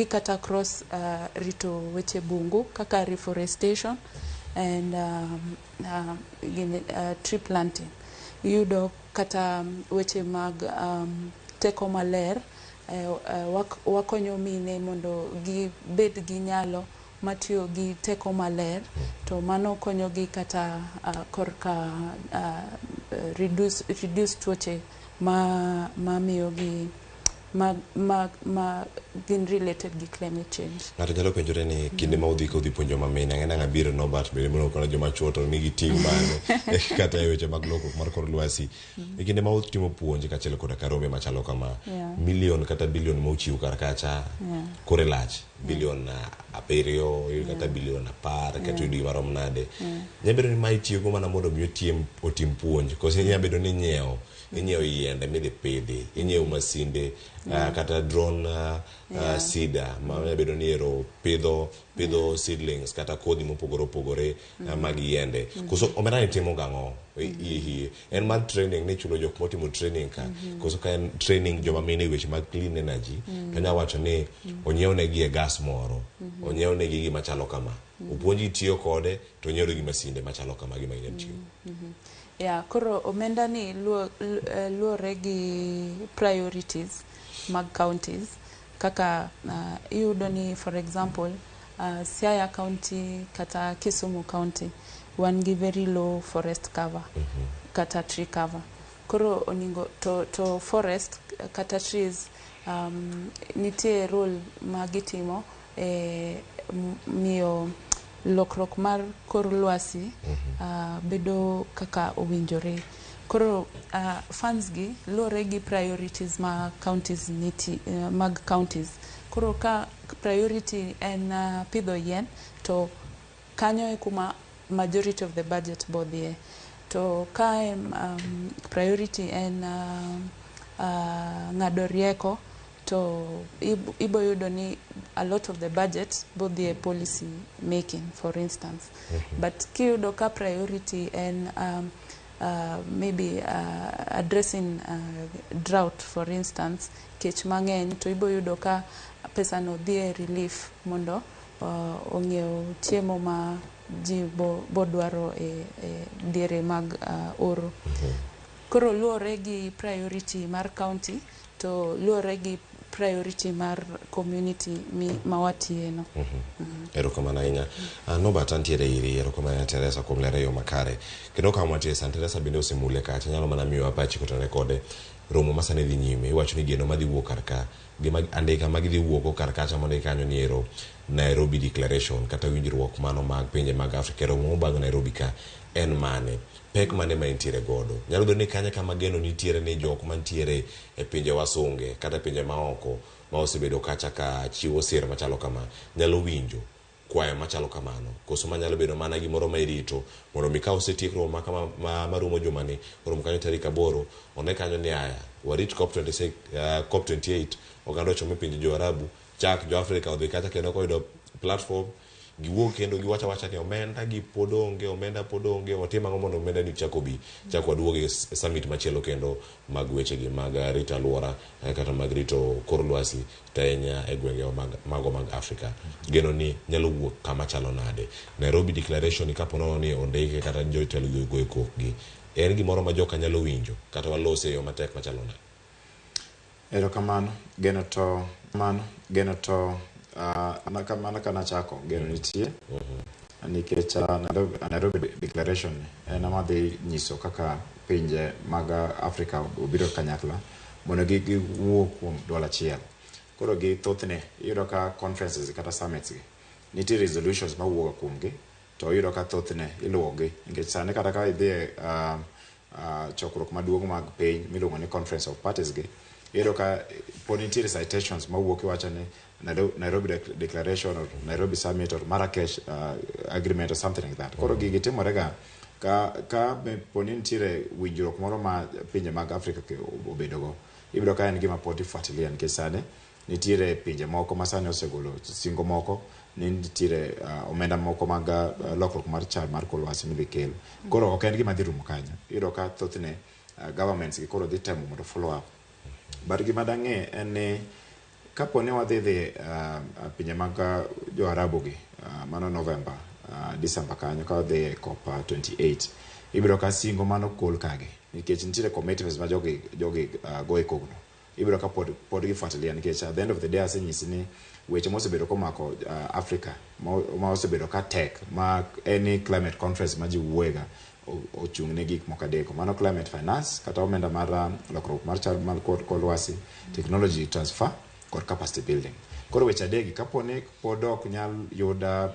kata cross rito weche bungu kaka reforestation and tree planting. Iyudo kata weche mag teko maler, wakonyo mine mondo gibed gi nyalo matiyo gi teko maler, to mano konyo gi kata korka reduce tuoche ma miyo gi gin related gi climate change. Ng'ato nyalo penjore ni kinde ma udhi kodhi puonjo mamine ang'ena ng'abiro Norbert bende mono kono joma chuo to nigi ting' mane kata e weche mag lokruok mar kor lwasi. E kinde ma utimo puonj kaachiel koda ka rombe machalo kama, milion kata bilion ma uchiwo kar kacha kore lach bilion 7 kata bilion 10 kata yudi marom nade. Nyabedo ni ma itiyogo mana mondo mi otim puonj kose nyabedo ni inyiewo yiende midhi pidhi, inyiewo masinde kata drone seeder ma nyabedo ni ero pidho seedlings kata kodhi mopogore opogore mag yiende. Koso omenda ni timo gang'o en mar training ni chulo jok motimo training ka koso ka en training joma mine weche mag clean energy to nya wacho ni onyiew negi e gas moro, onyiew negi gima chalo kama, opuonji tiyo kode to onyiew negi masinde machalo kama gima inyalo tiyo. Koro omenda ni luore gi priorities mag counties kaka iyudo ni for example Siaya County kata Kisumu County wan gi very low forest cover kata tree cover. Koro oningo to forest kata trees nitie role ma gitimo miyo lokruok mar kor lwasi bedo kaka owinjore. Koro funds gi luore gi priorities ma counties mag counties. Koro ka priority en pidho yien to kanyo e kuma majority of the budget bodhie. To ka priority en ng'ado rieko to ibo yudo ni a lot of the budget bodhie policy making for instance. But kiyudo ka priority en maybe addressing drought for instance, kech mang'eny to ibo yudo ka pesa no dhie relief mondo ong'iew chiemo ma ji bodwaro e diere mag oro. Koro luore gi priority mar county to luore gi priority mar community mawatiye no. Erokamano ahinya. Norbert antiere iri, erokamano Teresa kuom lero yo makare. Kendo kama watie San Teresa bende osemule kacha, nyalo mana miyo apachi kotone kode romo masane dhi nyime. Iwacho ni geno madhi wuok karka, gima andika magidhi wuoko karkacha mondo kanyo ni ero Nairobi Declaration kata winjruok mano mag pinje mag Afrika. Romo bang' Nairobi ka en mane? Pek mane ma intiere godo? Nyalo bedo ni kanya kama geno nitiere ni jok mantiere e pinje wasunge kata pinje maoko ma osebedo kacha ka chiwo sir machalo kama nyalo winjo kwayo machalo kamano, koso manyalo bedo mana gimoro ma irito mondo mi ka osetiekro marumo jumani romo kanyo tarik 8 one kanyo ni aya warit COP28 oganda chome pinje jo Arabu chak jo Afrika odhi kacha kendo koyudo platform giwuok kendo giwacha ni omenda gi podonge otim ang'o mondo omenda ni chako waduoge summit machielo kendo mag weche gi mag rito alwora kata mag rito kor lwasi tenya e gwenge mago mag Afrika. Geno ni nyalo wuok kama chalo nade? Nairobi Declaration kapono ni ondike kata jotelo go kokgi en gimoro ma joka nyalo winjo kata walose yo matek machalo nade? Erokamano geno to mana kana chako geno nitie nikech Nairobi Declaration en amadhi nyiso kaka pinje mag Afrika obiro kanyakla mondo giwuo kuom dwol achiel. Koro gi thothne iyudo ka conferences kata summits gi nitie resolutions ma wuok kuomgi to iyudo ka thothne iluwogi nikech sani kata ka idhi chokruok maduong' mag piny miluongo ni Conference of Parties gi iyudo ka pod nitie citations ma wuok iwacho ni Nairobi Declaration or Nairobi Summit or Marrakesh Agreement or something like that. Koro gigi timorega ka poni nitiere winjruok moro ma pinje mag Afrika obedogo ibiro ka en gima pod ifuatilia nikech sani nitiere pinje moko ma sani osegolo singo moko ni nitiere omenda moko mag lokruok mar chal mar kor lwasi midhi kel. Koro ok en gima dhi rumo kanyo. Iyudo ka thothne governments gi koro dhi temo mondo follow up. But gima dang'e en ni kaponi wadhi pinje mag jo Arabu gi mano November December kanyo ka wadhi COP28 ibiro ka singo mano kol kage nikech nitiere commitments ma jogi goe kogno ibiro ka pod gifuatilia nikech at the end of the day asenyisi ni weche mosebedo komako Africa ma osebedo ka tek ma any climate conference ma ji wuoyega ochung' ne gik moko adek. Mano climate finance kata omenda mar lokruok mar chal mar kor lwasi, technology transfer kod capacity building. Koro weche adegi kaponi pod ok nyal yuda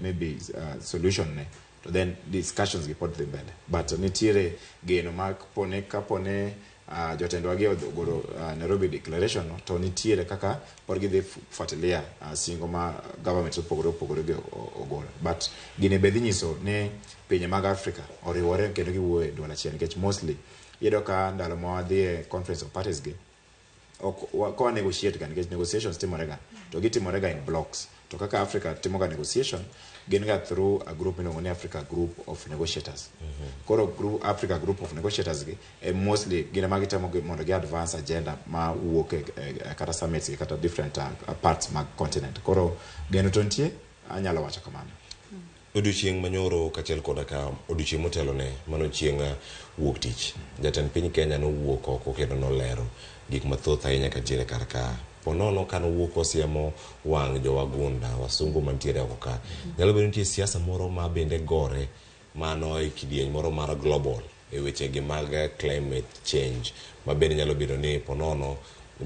maybe solution ne, to then discussions gi pod dhi mbele. But nitiere geno mag kapone jotendwa gi ogolo Nairobi declaration to nitiere kaka pod gidhi fuatilia singo ma government opogore gi ogolo. But gine bedhi nyiso ne pinje mag Africa oriwore kendo giwuoye duol achiel, nikech mostly iyudo ka ndalo ma wadhi conference of parties gi ko negotiate kan, nikech negotiations timorega to gitimorega in blocks. To kaka Africa timoga negotiation gin ga through a group minongo ni Africa Group of Negotiators. Koro Africa Group of Negotiators gi mostly gina magitemo mondo gi advance agenda ma wuok kata summits kata different parts mag continent. Koro geno to nitie, anyalo wacho kamano. Odiochieng' manyoro kachiel koda ka odiochieng' motelo ne mano chieng' wuok tich, jatend piny Kenya nowuok oko kendo nolero gik mathoth ahinya katiere kar ka ponono kan wuok osiemo wang' jowagunda wasungu mantiere oko ka. Nyalo bedo nitie siasa moro ma bende gore mano e kidieny moro mar global e weche gi mag climate change, ma bende nyalo bedo ni ponono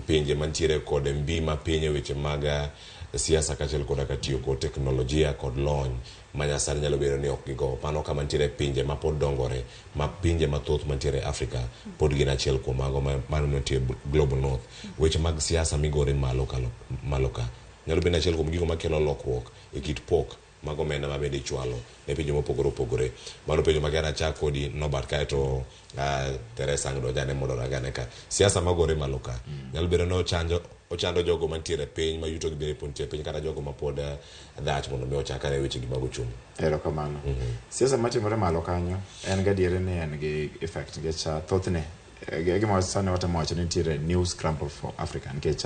pinje mantiere kod mbi ma piny e weche mag siasa kachiel koda ka tiyo kod teknolojia kod lony manyasani nyalo bedo ni ok gigo. Mano kama mantiere pinje ma pod dongore, ma pinje mathoth mantiere Africa pod gin achiel kuom mago mano mantie global north. Weche mag siasa migore malo ka nyalo bedo achiel kuom gigo makelo lokruok e kit pok mag omenda ma bende ichwalo ne pinje mopogore opogore. Mano penjo magera chak kodi Norbert kae to Teresa Angdo jane mondo ragane ka siasa magore malo ka nyalo bedo no ochando jogo mantiere piny ma yuto gi bende pontie piny kata jogo ma pod dhach mondo mi ochakane weche gi mag uchumi. Erokamano. Siasa matimore malo kanyo en gadiere ni en gi effect nikech thothne gima sani watemo wacho ni nitiere new scramble for Africa, nikech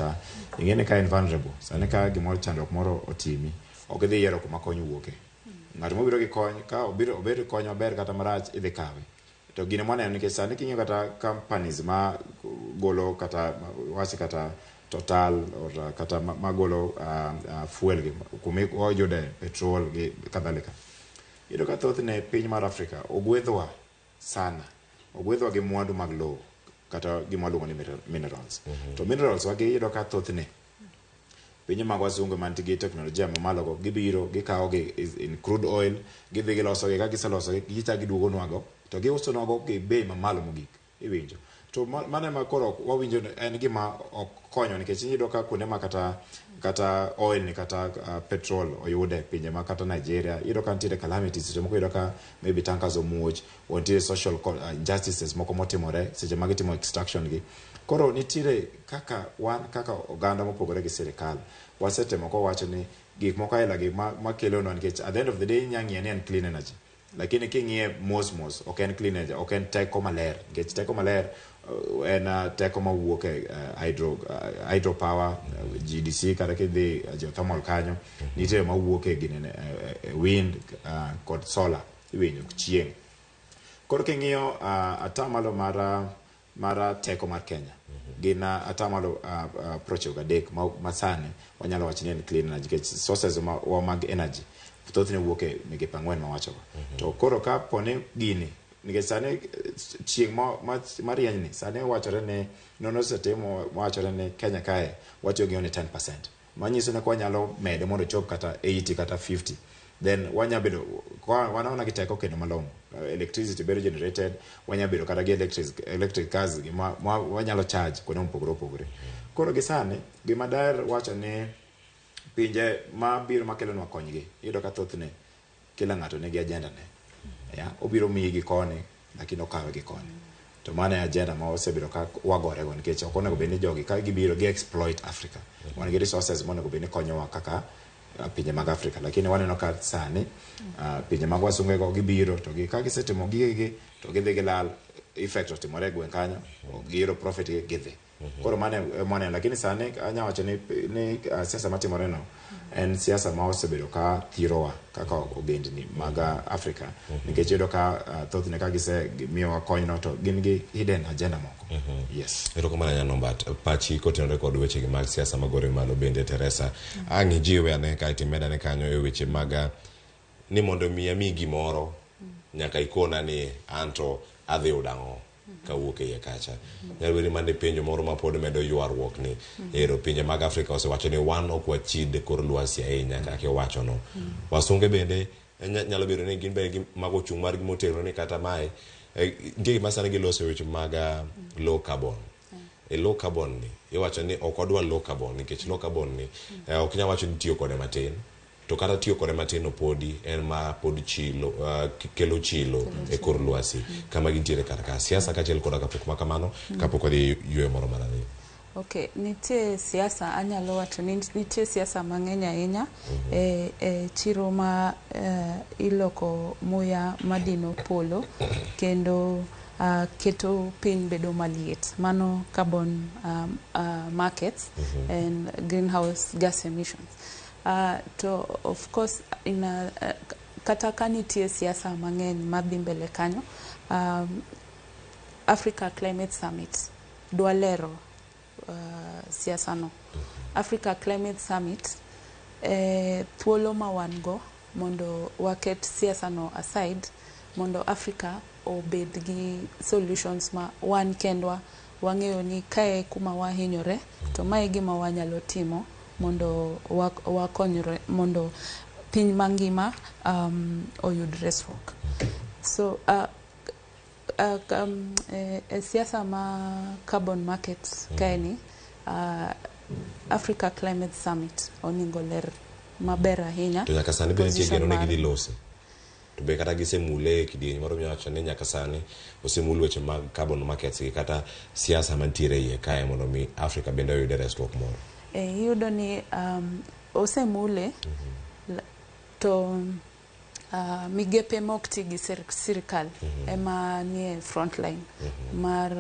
ing'eni ka en vulnerable sani ka gimoro chandruok moro otimi ok idhi yiero kuma kony wuoke. Ng'at mobiro gi kony ka obedo kony maber kata marach idhi kawe. To gine mwaneno nikech sani king'iyo kata companies ma golo kata wasi kata Total or kata magolo fuel gi kuma oyude petrol gi kadhalika. Iyudo ka thothne piny mar Africa ogwedhwa sana, ogwedhwa gi mwandu mag lowo kata gima luongo ni minerals. To minerals wagi iyudo ka thothne pinje mag wasungu mantie teknolojia mamalo go gibiro gikawo gi in crude oil, gidhi giloso gi, ka giseloso gi gicha giduogo nwago to giuso nwago gi bei mamalo mogik. Iwinjo to mane ma koro wawinjo en gima ok konyo, nikech iyudo ka kuonde ma kata oil ni kata petrol oyude pinje ma kata Nigeria iyudo ka nitiere calamities seche moko iyudo ka maybe tankers omuoch, nitiere social injustices moko motimore seche ma gitimo extraction gi. Koro nitiere kaka oganda mopogore gi sirikal wasetemo ko wacho ni gik moko aila gi makelo no, nikech at the end of the day nyang'ie ni en clean energy, lakini king'iye mos ok en clean energy, ok en teko maler, nikech teko maler en teko mawuok e hydro power, GDC kata kidhi geothermal kanyo nitiere mawuok e gine wind kod solar, iwinjo chieng'. Koro king'iyo atamalo mar teko mar Kenya gin atamalo approach gadek masani wanyalo wacho ni en clean energy, nikech sources wa mag energy thothne wuok e migepe ang'wen ma wacho. To koro ka pone gini nikech sani chieng' marieny ni sani wachore ne nono setemo wachore ne Kenya kae watiyo gi only 10%, manyiso ne kwa nyalo mede mondo chop kata 80 kata 50, then wanya bedo wanaona gi teko kendo malong'o, electricity bedo generated, wanya bedo kata gi electric cars wanyalo charge kuonde mopogore opogore. Koro gi sani gima daher wacho ni pinje ma biro makelonwa konygi iyudo ka thothne kila ng'ato nigi agenda ne, obiro miyi gi koni lakini okawe gi koni. To mane agenda ma osebedo ka wagore go, nikech ok onego bed ni jogi ka gibiro gi exploit Africa, wan gi resources monego bed ni konyowa kaka pinje mag Africa, lakini waneno ka sani pinje mag wasungu go gibiro to ka gisetimo gigi to gidhi gilal, effect otimore gweng' kanyo, giro profit gidhi. Koro mane lakini sani anya wacho ni siasa matimore no en siasa ma osebedo ka thirowa kaka ogendni mag Africa, nikech iyudo ka thothne ka gise miyowa kony no to gin gi hidden agenda moko. Yes. Erokamano nya Norbert, pachi kotenore kod weche gi mag siasa magore malo bende Teresa ang'i jiwe ane ka itimeda ne kanyo e weche mag ni mondo mi ami gimoro nyaka ikona ni anto adhi udango kawuok e kacha. Nyalweri mane penjo moro ma pod medo ywaruok ni ero pinje mag Afrika osewacho ni wan ok wachid kor lwasi ahinya kaka wacho no. Wasunge bende nyalo bedo ni gin be mago chung mar gimotero ni kata mae ngie masana giloso weche mag low carbon. Low carbon ni iwacho ni ok odwa low carbon nikech low carbon ni ok nya wacho ni tiyo kode matin. To kata tiyo kode matin opodi en ma pod chilo kelo chilo e kor lwasi kama gintiere kaka siasa kachiel koda kapok makamano kapok odhi ywe moro marani. Okay, nitie siasa anyalo wacho ni nitie siasa mang'eny ahinya e chiro ma iloko muya madino polo kendo keto piny bedo maliet. Mano carbon markets and greenhouse gas emissions. To of course kata kanitie siasa mang'eny madhi mbele kanyo, Africa Climate Summit dwa lero siasa no. Africa Climate Summit thuolo ma wan go mondo waket siasa no aside mondo Africa obed gi solutions ma wan kendwa wang'eyo ni kae kuma wahinyore to mae gima wanyalo timo mondo wakonyre mondo piny mangima oyud resruok. So siasa ma carbon markets kaeni Africa Climate Summit oningo ler maber ahinya. To nyaka sani bende nitie geno ne gidhi lose. To be kata gisemule kidieny moro miwacho ni nyaka sani osemul weche mag carbon markets gi kata siasa mantiere iye kae mondo mi Africa bende oyud resruok moro. Yudo ni osemule to migepe mokti gi sirikal ema nie frontline mar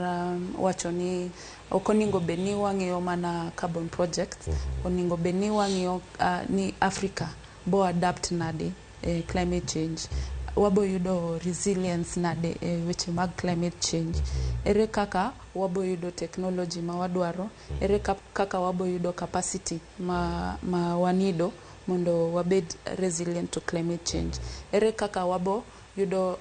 wacho ni okoningo beni wang'eyo mana carbon project oningo beni wang'eyo ni Africa bo adapt nade climate change wabo yudo resilience nade weche mag climate change ere kaka wabo yudo technology ma wadwaro ere kaka wabo yudo capacity ma wanido mondo wabed resilient to climate change ere kaka wabo yudo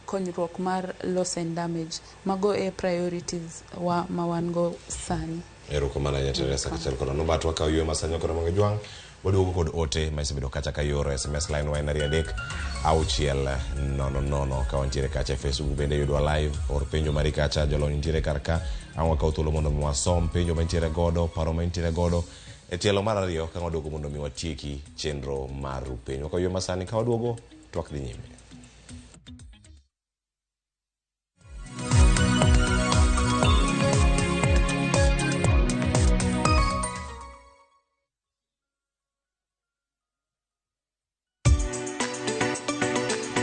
konyruok mar loss and damage mago priorities ma wan go sani. Ero komana ya Teresa kachiel kono batwa ka ywe masanyo kono mangejwang waduogo kod ote ma isebedo kacha ka yoro SMS line wa nari adek auchiel nono ka wantiere kacha Facebook bende yudwa live or penjo mari kacha jolony ntiere karka anwa ka uthulo mondo mwasom penjo mantiere godo paro mantiere godo e tielo mar ariyo ka waduogo mondo mi watieki chenro mar penjo ka ywe masani ka waduogo twak dhi nyime.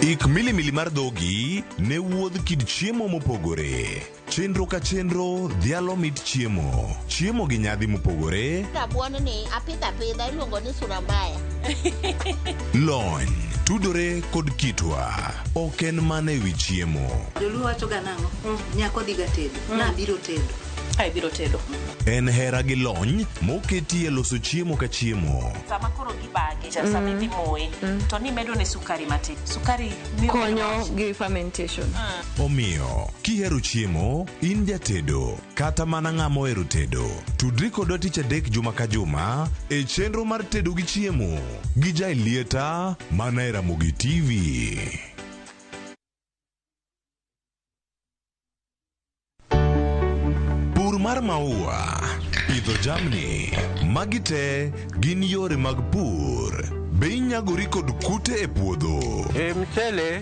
Ik milimili mar dhogi ne wuodh kid chiemo mopogore. Chenro ka chenro dhialo mit chiemo. Chiemo gi nyadhi mopogore. Rabuon ni apidha iluongo ni surambaya. Lony tudore kod kitwa. Ok en mana ewi chiemo. Joluo wacho ga nang'o? Nyako dhi ga tedo. Na biro tedo. Ai biro tedo. En hera gi lony moketi e loso chiemo ka chiemo. Sama koro gibage, sama idhi moye, to ni medo ne sukari matin. Sukari konyo gi fermentation. Omiyo, kihero chiemo, in jatedo, kata mana ng'ama ohero tedo. Tudri kodwa tich adek juma ka juma e chenro mar tedo gi chiemo. Gi Jailieta mana e Ramogi TV. Mar maua, pidho jamni, magi te gin yore mag pur. Be inyagori kod kute e puodho. Mchele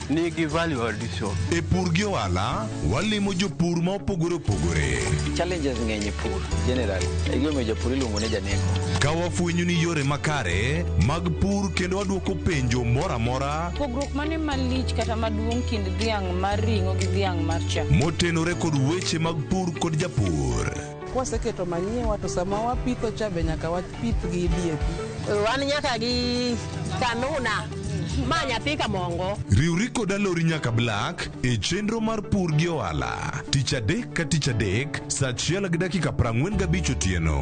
nigi value addition. E pur gi ohala, walimo jopur ma opogore opogore. Challenges ng'eny e pur, generally. E gima jopur iluongo ne janeko. Ka wafwenyo ni yore makare mag pur kendo waduoko penjo mora mora. Pogruok mane malich kata maduong' kind dhiang' mar ring'o gi dhiang' mar chak. Motenore kod weche mag pur kod japur. Kwaseketo manyiwa to sama wapitho cha be nyaka wapith gi DAP. Wan nyaka gi kanuna. Ma nyathi ka mongo. Riwri kod alori nyaka Black e chenro mar pur gi ohala. Tich adek ka tich adek, saa 1:45 otieno.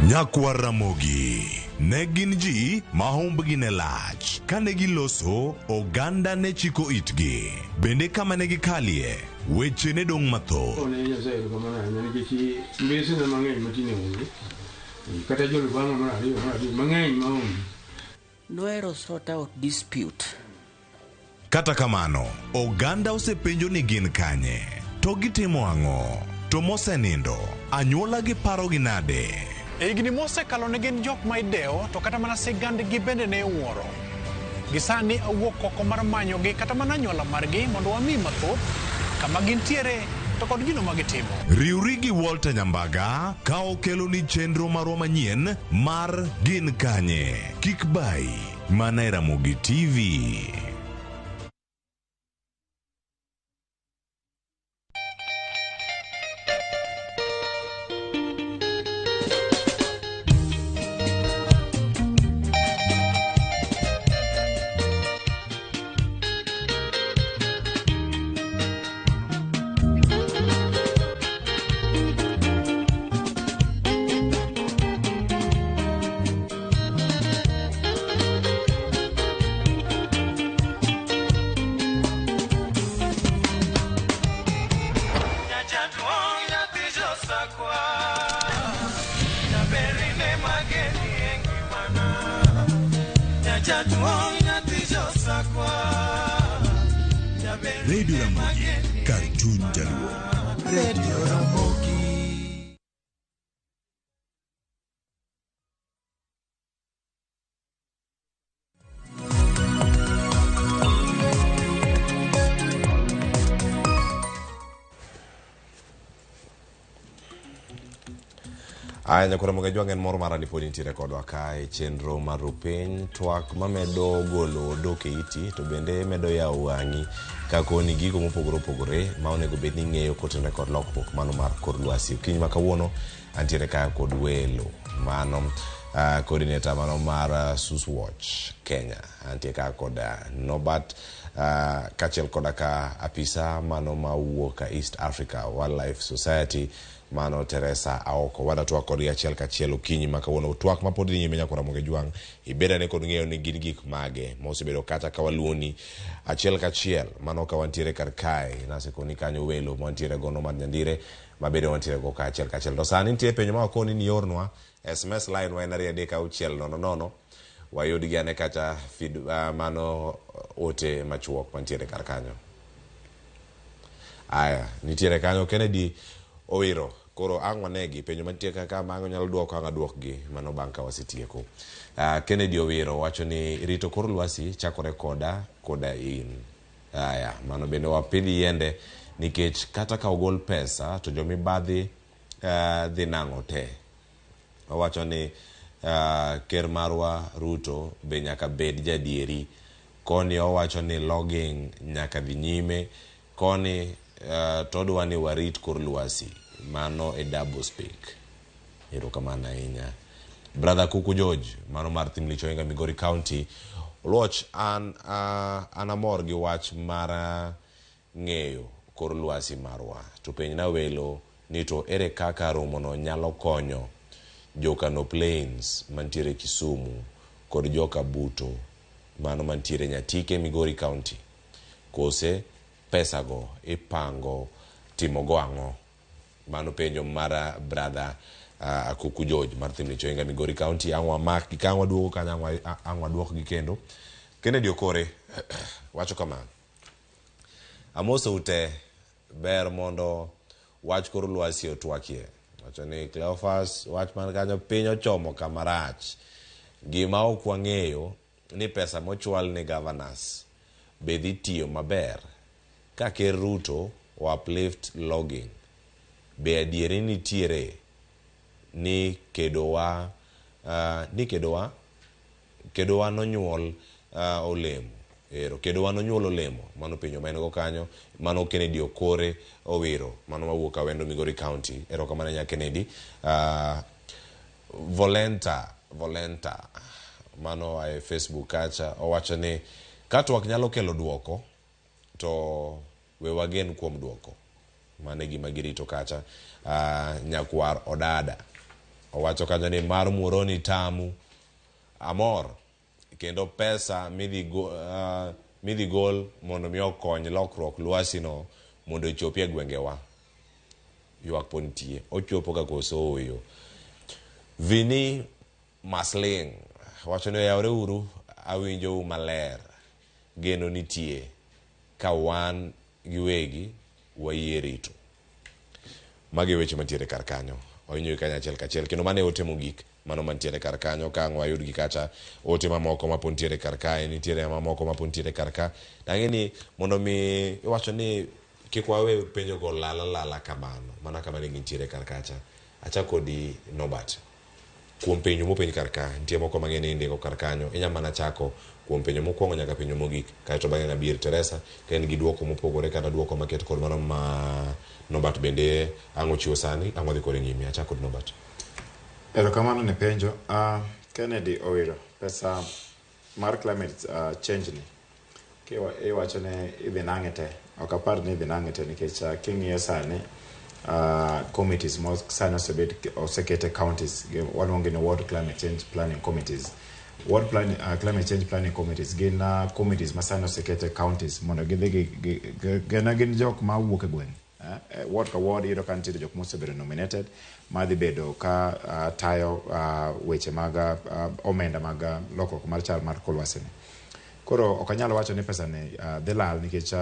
Nyakwar Ramogi ne gin ji ma humbgi ne lach kane giloso oganda ne chiko itgi bende kama ne gikalie weche ne dong' mathoth. Noero sort out dispute. Kata kamano oganda osepenjo ni gin kanye to gitimo ang'o to mosenindo anyuola gi paro gi nade. Higni mosekalo ne gin jok ma idewo to kata mana sigandgi bende ne wuoro. Gisani awuok oko mar manyogi kata mana anyuola margi mondo wami mathoth kama gintiere to kod gino ma gitimo. Riwri gi Walter Nyambaga ka okelo ni chenro marwa manyien mar gin kanye. Kik bai mana e Ramogi TV. Radio Ramogi, Cartoon Jaluo. Radio Ramogi. Aya nyakura mongejwang' en moro mara nipodi nitiere kodwa ka e chenro mar rupeny twak mamedo golo dok e iti to bende medo yawo wang'i kakoni gigo mopogore opogore ma onego bed ni ng'eyo kotenore kod lokruok mano mar kor lwasi. Kiny ma kawuono antiere ka kod welo mano coordinator mano mar Suswatch Kenya, antiere ka kod Nobat kachiel koda ka apisa mano mawuok ka East Africa Wildlife Society mano Teresa Aoko. Wada twak kod achiel kachiel okinyi ma kawuono twak ma pod nyime nyakora mongejwang' ibedane kod ng'eyo ni gin gik mage mosebedo kata ka waluoni achiel kachiel mano ka wantiere kar kae nasekoni kanyo welo mantiere gono mar Nyandire mabedo wantiere go ka achiel kachiel. To sani nitie penjo ma wakoni ni yornwa SMS line wa en 3 wayudi gane kata feed mano ote machuok mantiere kar kanyo. Aya nitiere kanyo Kennedy Owiro koro ang'wanegi penjo mantie kaka mango nyalo duoko anga duokgi mano bang' ka wasetieko. Kennedy Owiro wacho ni rito kor lwasi chakore koda in. Aya mano bende wapidhi yiende nikech kata ka ogol pesa to jomibadhi dhi nang'o te. Wacho ni ker marwa Rito be nyaka bed jadieri. Koni owacho ni logging nyaka dhi nyime. Koni todwa ni warit kor lwasi mano e double speak. Erokamano ahinya. Brother Kuku George mano mar Thimlichoenga Migori County Oloch an amor gi wach mar ng'eyo kor lwasi marwa to penj na welo ni to ere kaka romo no nyalo konyo joka no plains mantiere Kisumu kod joka Buto mano mantiere Nyatike Migori County. Kose pesa go ipango timo go ang'o? Mano penjo mara brother Kuku George mar Thimlichoenga Migori County. Ang'wa mak gi kang'wa duogo kanya ang'wa duok gi kendo Kennedy Okore wacho kama amoso ute ber mondo wach kor lwasi otwakie. Wacho ni Cleophas wach man kanyo piny ochomo kamarach gima ok wang'eyo ni pesa mochwal ni governors be dhi tiyo maber ka ker Ruto o uplift logging be adieri nitiere ni kedowa nonyuol olemo. Kedowa nonyuol olemo mano penjo ma en go kanyo mano Kennedy Okore Owiro mano mawuok Awendo Migori County. Erokamano nya Kennedy. Volenta mano a Facebook kacha owacho ni katwak nyalo kelo duoko to we wagen kuom duoko. Mane gima girito kacha. Nyakwar Odada owacho kanyo ni mar muoroni tamu amor kendo pesa midhi gol mondo mi okony lokruok lwasi no mondo ochopi e gwengewa. Ywak po nitie, ochopo ka koso oyo. Vini Masling wacho ni yawre uru, awinjo maler, geno nitie ka wan giwegi wayie Rito. Magi weche mantiere kar kanyo, oinyo kanya achiel kachiel, kendo mane ote mogik mano mantiere kar kanyo. Ka wayud gi kacha ote mamoko ma pontiere kar kae, nitiere mamoko ma pontiere kar ka. Tang'eni mondo mi iwacho ni kik wawe penjo go lala kamano, mana kamano gintiere kar kacha. Acha kodi Nobat. Kuom penjo mopenj kar ka, nitie moko mang'eny indiko kar kanyo. Inya mana chako kuom penjo mokwongo nyaka penjo mogik, kaeto bang'e ng'abir Teresa ka en gi duoko mopogore kata duoko maket kod mano ma Nobat bende ang'o chiwo sani, ang'o dhi kod nyime. Acha kod Nobat. Erokamano ne penjo. Kennedy Owiro, pesa mar climate change ni iwacho ne idhi nang'e te. Ok apar ni idhi nang'e te nikech king'iyo sani committees sani osekete counties waluongo ni World Climate Change Planning Committees. World Climate Change Planning Committees gin committees ma sani osekete counties mondo gidhi gin jok ma wuok e gweng'. Ward ka ward iyudo ka nitiere jok mosebedo nominated madhi bedo ka tayo weche mag omenda mag lokruok mar chal mar kor lwasi ni. Koro ok anyalo wacho ni pesa ni dhi lal nikech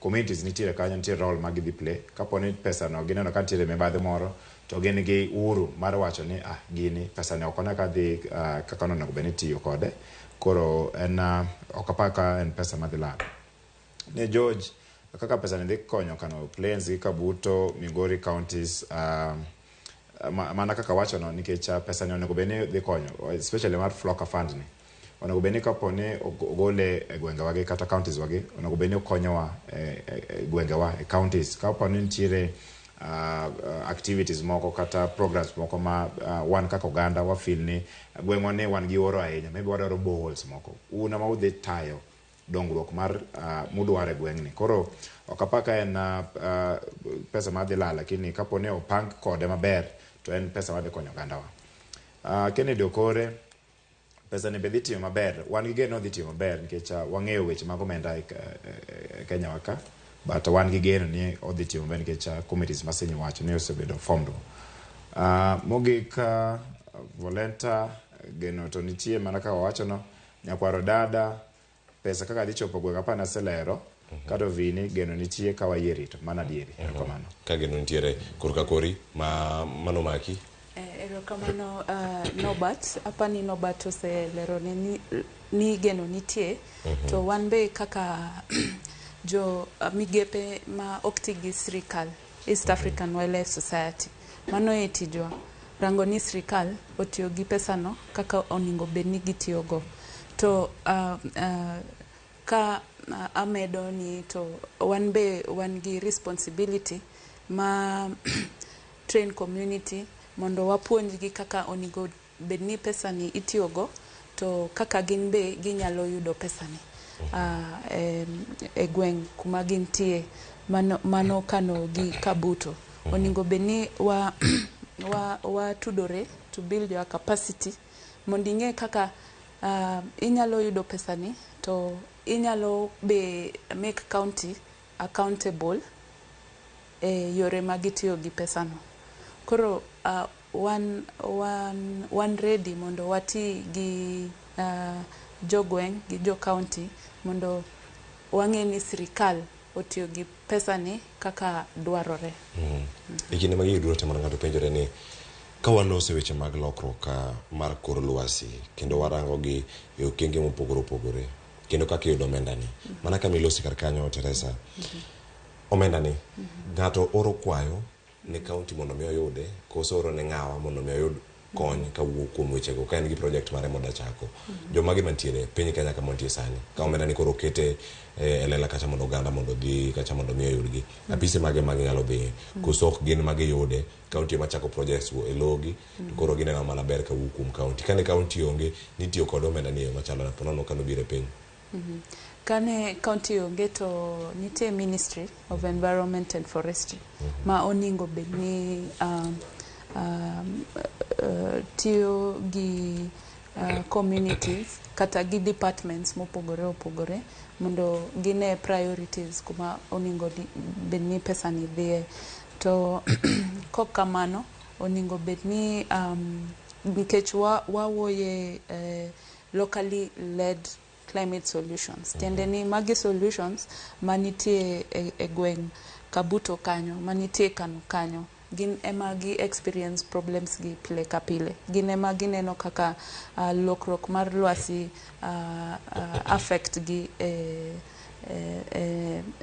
communities nitiere kanyo, nitiere role ma gidhi play. Kapo ni pesa no gineno ka nitiere mibadhi moro to gin gi uru mar wacho ni gini pesa ni ok ona ka dhi kaka onego bed ni tiyo kode. Koro en ok apar ka en pesa madhi lal. Ne George, kaka pesa ni dhi konyo kano Plains gi Kabuto, Migori counties, mana kaka wacho no nikech pesa ni onego bed ni dhi konyo, especially mar Flocker Fund ni. Onego bed ni kapo ni ogole e gwenge wagi kata counties wagi, onego bed ni okonyowa e gwenge wa, e counties. Kapo ni nitiere activities moko kata programs moko ma wan kaka oganda wa feel ni gwengwa ni wan gi oro ahinya, maybe wadwaro boreholes moko, una ma udhi tayo dongruok mar mudwaro e gweng'ni. Koro ok apaka en pesa madhi lal, lakini kapo ni opang kode maber to en pesa madhi konyo oganda wa. Kennedy Okore, pesa ni be dhi tiyo maber, wan gi geno dhi tiyo maber nikech wang'eyo weche mag omenda e Kenya waka, but wan gi geno ni odhi tiyo maber nikech committees masenyi wacho ni osebedo formed. Mogik Volenta, geno to nitie mana ka wawacho no, nyakwaro dada, pesa kaka dhi chopo gweng' apana selero, kato Vini geno nitie ka wayie Rito, mana dieri. Erokamano. Ka geno nitiere korka kori mano maki. Erokamano Nobat, apani Nobat oselero ni geno nitie, to wan be kaka jo migepe ma okti gi sirikal, East African Wildlife Society, mano e tijwa rango ni sirikal otiyo gi pesa no kaka oningo bed ni gitiyo go. To ka amedo ni to wan be wan gi responsibility ma train community mondo wapuonj gi kaka oningo bed ni pesa ni itiyo go, to kaka gin be ginyalo yudo pesa ni e gweng' kuma gintie, mano kano gi Kabuto. Oningo bed ni wa tudore to build your capacity mondo ing'e kaka inyalo yudo pesa ni, to inyalo be make county accountable e yore magitiyo gi pesa no. Koro wan ready mondo wati gi jogweng' gi jo county mondo wang'e ni sirikal otiyo gi pesa ni kaka dwarore. Kinde magi duro te ng'ato penjore ni ka walose weche mag lokruok mar kor lwasi kendo warango gi e okenge mopogore opogore kendo kaka iyudo omenda ni, mana ka milosi kar kanyo Teresa, omenda ni ng'ato oro kwayo ne county mondo mi oyude, koso oro ne ng'awa mondo mi oyud kony kawuok kuom weche go ka en gi project mare moda chako. Jomagi mantiere piny Kenya kama nitie sani, ka omenda ni koro kete e lela kacha mondo oganda mondo dhi kacha mondo mi oyudgi, apise mage nyalo dhi, koso ok gin mage yude county machako projects go e logi, to koro gineno mana ber kawuok kuom county. Kane county onge nitiyo kod omenda ni machalo na ponono kano bire piny. Kane county onge to nitie Ministry of Environment and Forestry ma oningo bed ni tiyo gi communities kata gi departments mopogore opogore mondo gine priorities kuma oningo bedni pesa ni dhie. To kok kamano oningo bedni nikech wawuoye locally led climate solutions. Tiende ni magi solutions manitie e gweng' Kabuto kanyo, manitie kanyo. Gin ema gi experience problems gi pile ka pile. Gin ema gineno kaka lokruok mar lwasi affect gi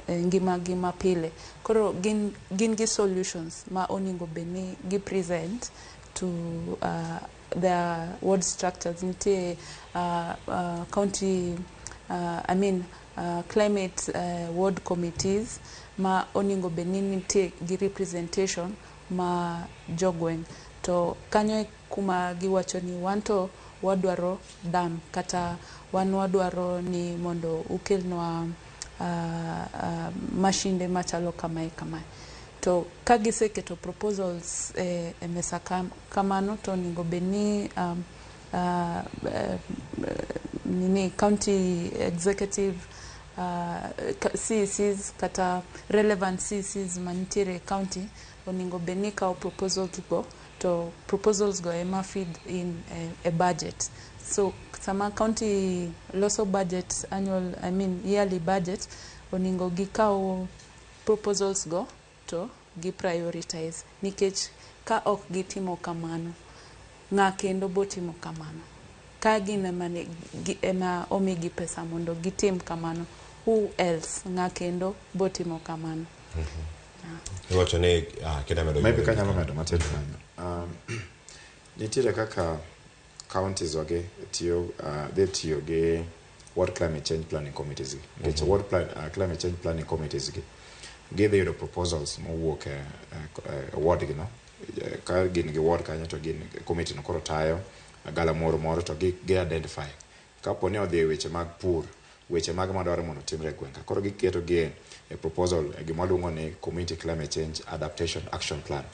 ngima gi mapile. Koro gin gi solutions ma oningo bedni gi present to their ward structures. Nitie county climate ward committees ma oningo bedni nitie gi representation ma jogweng'. To kanyo kuma giwacho ni wanto wadwaro dam kata wadwaro ni mondo ukelnwa mashinde machalo kamae. To kagiseketo proposals e mesa kamano to oningo bedni county executive CECs kata relevant CECs manitiere county oningo bedni kao proposals go, to proposals go ema feed in a budget. So sama county loso budget yearly budget, oningo gikao proposals go to gi prioritize, nikech ka ok gitimo kamano ng'a kendo botimo kamano. Ka gin ema omigi pesa mondo gitim kamano, who else ng'a kendo botimo kamano. Iwacho ni maybe kanyalo medo matin kanyo. Nitiere kaka counties wage tiyo gi ward climate change planning committees gi. Nikech ward climate change planning committees gi gidhi yudo proposals mowuok ward gi no. Ka gin gi ward kanyo to gin committee no koro tayo gala moro to gi identify kapo ni odhi weche mag pur, weche mag madwaro mondo timre gweng'. Koro giketo gi e proposal gima luongo ni community climate change adaptation action plan.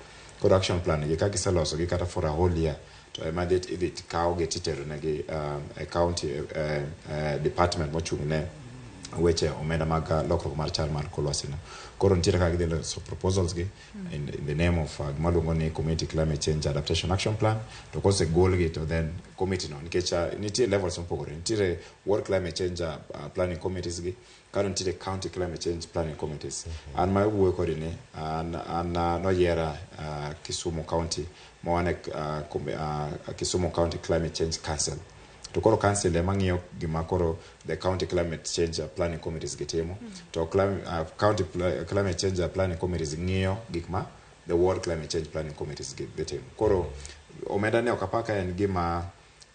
Koro action plan gi ka giseloso gi kata for a whole year, to ema idhi kawo gi titero negi county department mochung'ne weche omenda mag lokruok mar chal mar kor lwasi no. Koro nitiere kaka gidhi loso proposals gi in the name of maluongo ni community climate change adaptation action plan. To kose gol gi to then committee no, nikech nitie levels mopogore. Nitiere ward climate change planning committees gi, karo nitiere county climate change planning committees. An ma wuoyo kodi ni an noyiera Kisumu county moane Kisumu county climate change council. To koro council ema ng'iyo gima koro the county climate change planning committees gitimo. To county climate change planning committees ng'iyo gikma the ward climate change planning committees gitimo. Koro omenda ne okapaka en gima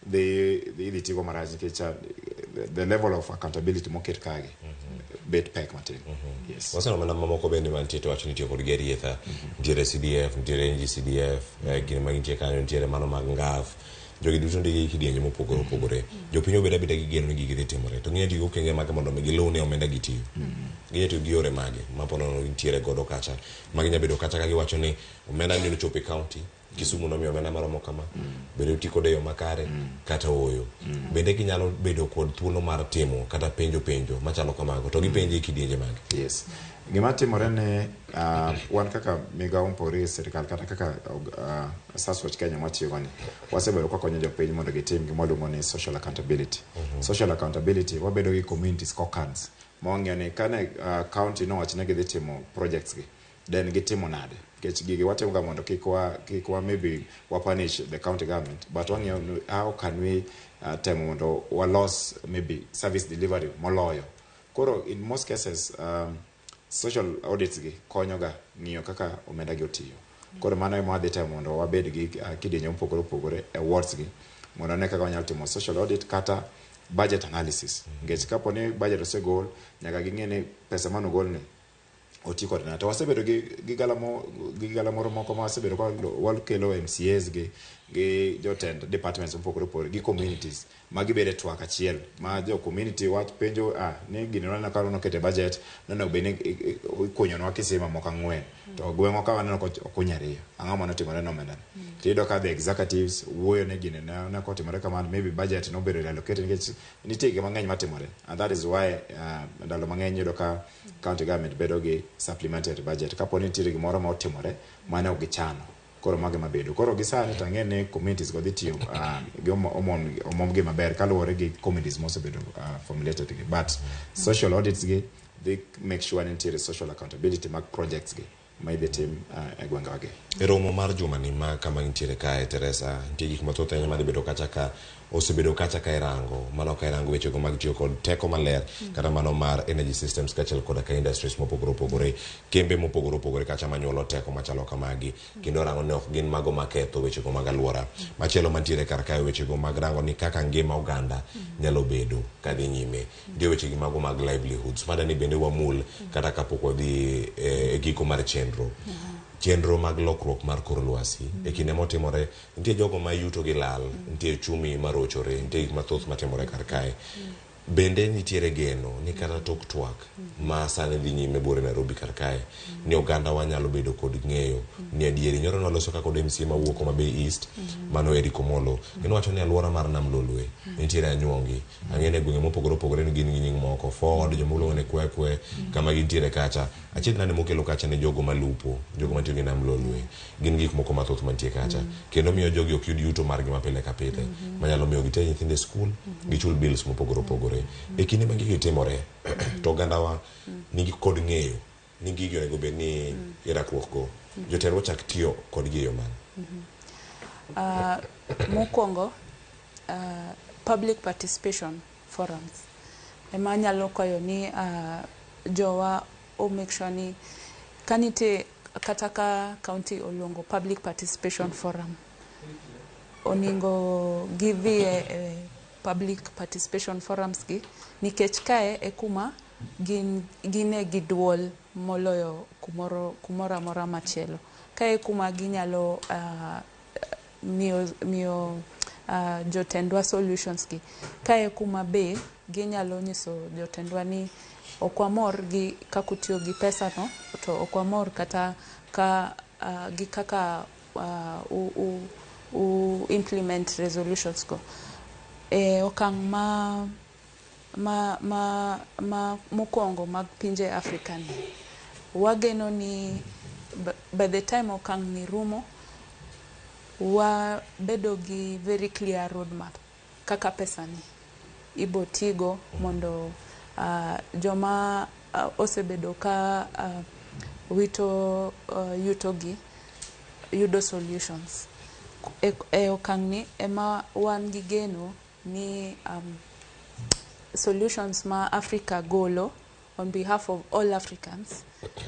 the tigo maraj nikech the level of accountability moket kagi bet pek matin. Yes. Wasana omenda mamoko bende mantie to wacho nitiyo kod gerietha, nitiere CDF, nitiere NGCDF, gine magintie kanyo nitiere mano mag NGAF. Jogi duto ndigi kidienje mopogore opogore. Jopiny obeda gi geno ni gigi dhi timore. To ng'e tiyo okenge mage mondo giluw ni omenda gitiyo. Ginya tiyo gi yore mage mapono nitiere godo kacha. Maginya bedo kacha ka giwacho ni omenda ni chopo e county, Kisumu no mi omenda maromo kama. Bedo ti kode yo makare kata oyo. Bende ginyalo bedo kod thuolo mar timo kata penjo machalo kamago. To gipenje kidienje mage. Yes. Gima timore ne wan kaka migawo mpore sirikal kata kaka Saswatch Kenya matiyo gani, wasebedo kwa konyo jopiny mondo gitim gima luongo ni social accountability. Social accountability wabedo gi community scorecards mong'eyo ni kane county no wachne gidhi timo projects gi, then gitimo nade. Nikech gigi watimo ga mondo kikwa maybe wapunish the county government, but wang'eyo how can we temo mondo walos maybe service delivery moloyo. Koro in most cases social audits gi konyo ga ng'iyo kaka omenda gi otiyo. Koro mano ema wadhi temo mondo wabed gi kidienje mopogore opogore awards gi mondo ne kaka wanyalo timo social audit kata budget analysis. Nikech kapo ni budget osegol, nyaka ging'e ni pesa manogol ni oti kod na. To wasebedo gi gala moro moko ma wasebedo kwa wakelo MCAs gi gi jotend departments mopogore opogore gi communities magi bede twak achiel ma jo community wach penjo ni gini nana ka nokete budget nana bene ikunyo kisima moko 4 to gweng'o ka waneno okunya 2 ang'o mano timore no mena tido ka the executives wuoyo ne gini na kotimore kamano maybe budget no bedo allocated nikech nitie gima mang'eny matimore and that is why ndalo mang'eny yudo ka county government bedo gi supplementary budget kaponi nitie gimoro ma otimore mane ogichano koro mage mabedo koro gisane tang'ene communities go dhi tiyo omom gi maber kaluwore gi communities mosebedo formulated gi but social audits gi they make sure nitie social accountability mag projects gi ma idhi tim e gwenge wage. E romo mar juma ni ma kama nitiere kae Teresa nitie gik mathoth ahinya madhi bedo kacha ka osebedo kacha ka irango mano ka irango wechego mag tiyo kod teko maler kata mano mar energy systems kaachiel koda ka industries mopogore opogore kembe mopogore opogore kacha manyuolo teko machalo kamagi kendo rango ne ok gin mago maketho wechego mag alwora machielo mantiere kar kae wechego mag rango ni kaka ngima oganda nyalo bedo kadhi nyime ndio wechegi mago mag livelihoods madani bende wamul kata kapok wadhi e giko mar chenro mag lokruok mar kor lwasi e kinde motimore nitie jogo ma yuto gi lal nitie chumi marochore nitie gik mathoth matimore kar kae bende nitiere geno ni kata tok twak ma sani dhi nyime bore Nairobi kar kae ni oganda wanyalo bedo kod ng'eyo ni adieri nyoro noloso kaka kod MCA mawuok Homa Bay East mano Eric Omolo gino wacho ni alwora mar Nam Lolwe nitiere anyuongi ang'ene gwenge mopogore opogore ni gin gi nying moko Ford jomuluongo ne kwekwe kama gintiere kacha achiel nane mokelo kacha ne jogo malupo jogo mantiyo gi Nam Lolwe gin gik moko mathoth mantie kacha kendo miyo jogi ok yud yuto margi mapile ka pile manyalo miyo giter nyithinde skul gichul bills mopogore opogore e kinde ma gigi timore to ogandawa nigi kod ng'eyo ni gigi onego bed ni irakruok go jotelo chak tiyo kod giyo man mokwongo public participation forums ema nyalo kwayo ni jowa o make sure ni kanite kata ka county olongo public participation forum oningo give public participation forums gi nikech kae e kuma gine gi duol moloyo kumoro amora machielo kae kuma ginyalo miyo jotendwa solutions gi kae kuma be ginyalo nyiso jotendwa ni okwamor gi kakutiyo gi pesa no to okwamor kata ka gi kaka implement resolutions go okang mokwongo mag pinje African wageno ni by the time okang ni rumo wa bedo gi very clear roadmap kaka pesa ni ibo tigo mondo joma osebedo ka wito yuto gi yudo solutions e okang ni ema wan gi geno ni solutions ma Africa golo on behalf of all Africans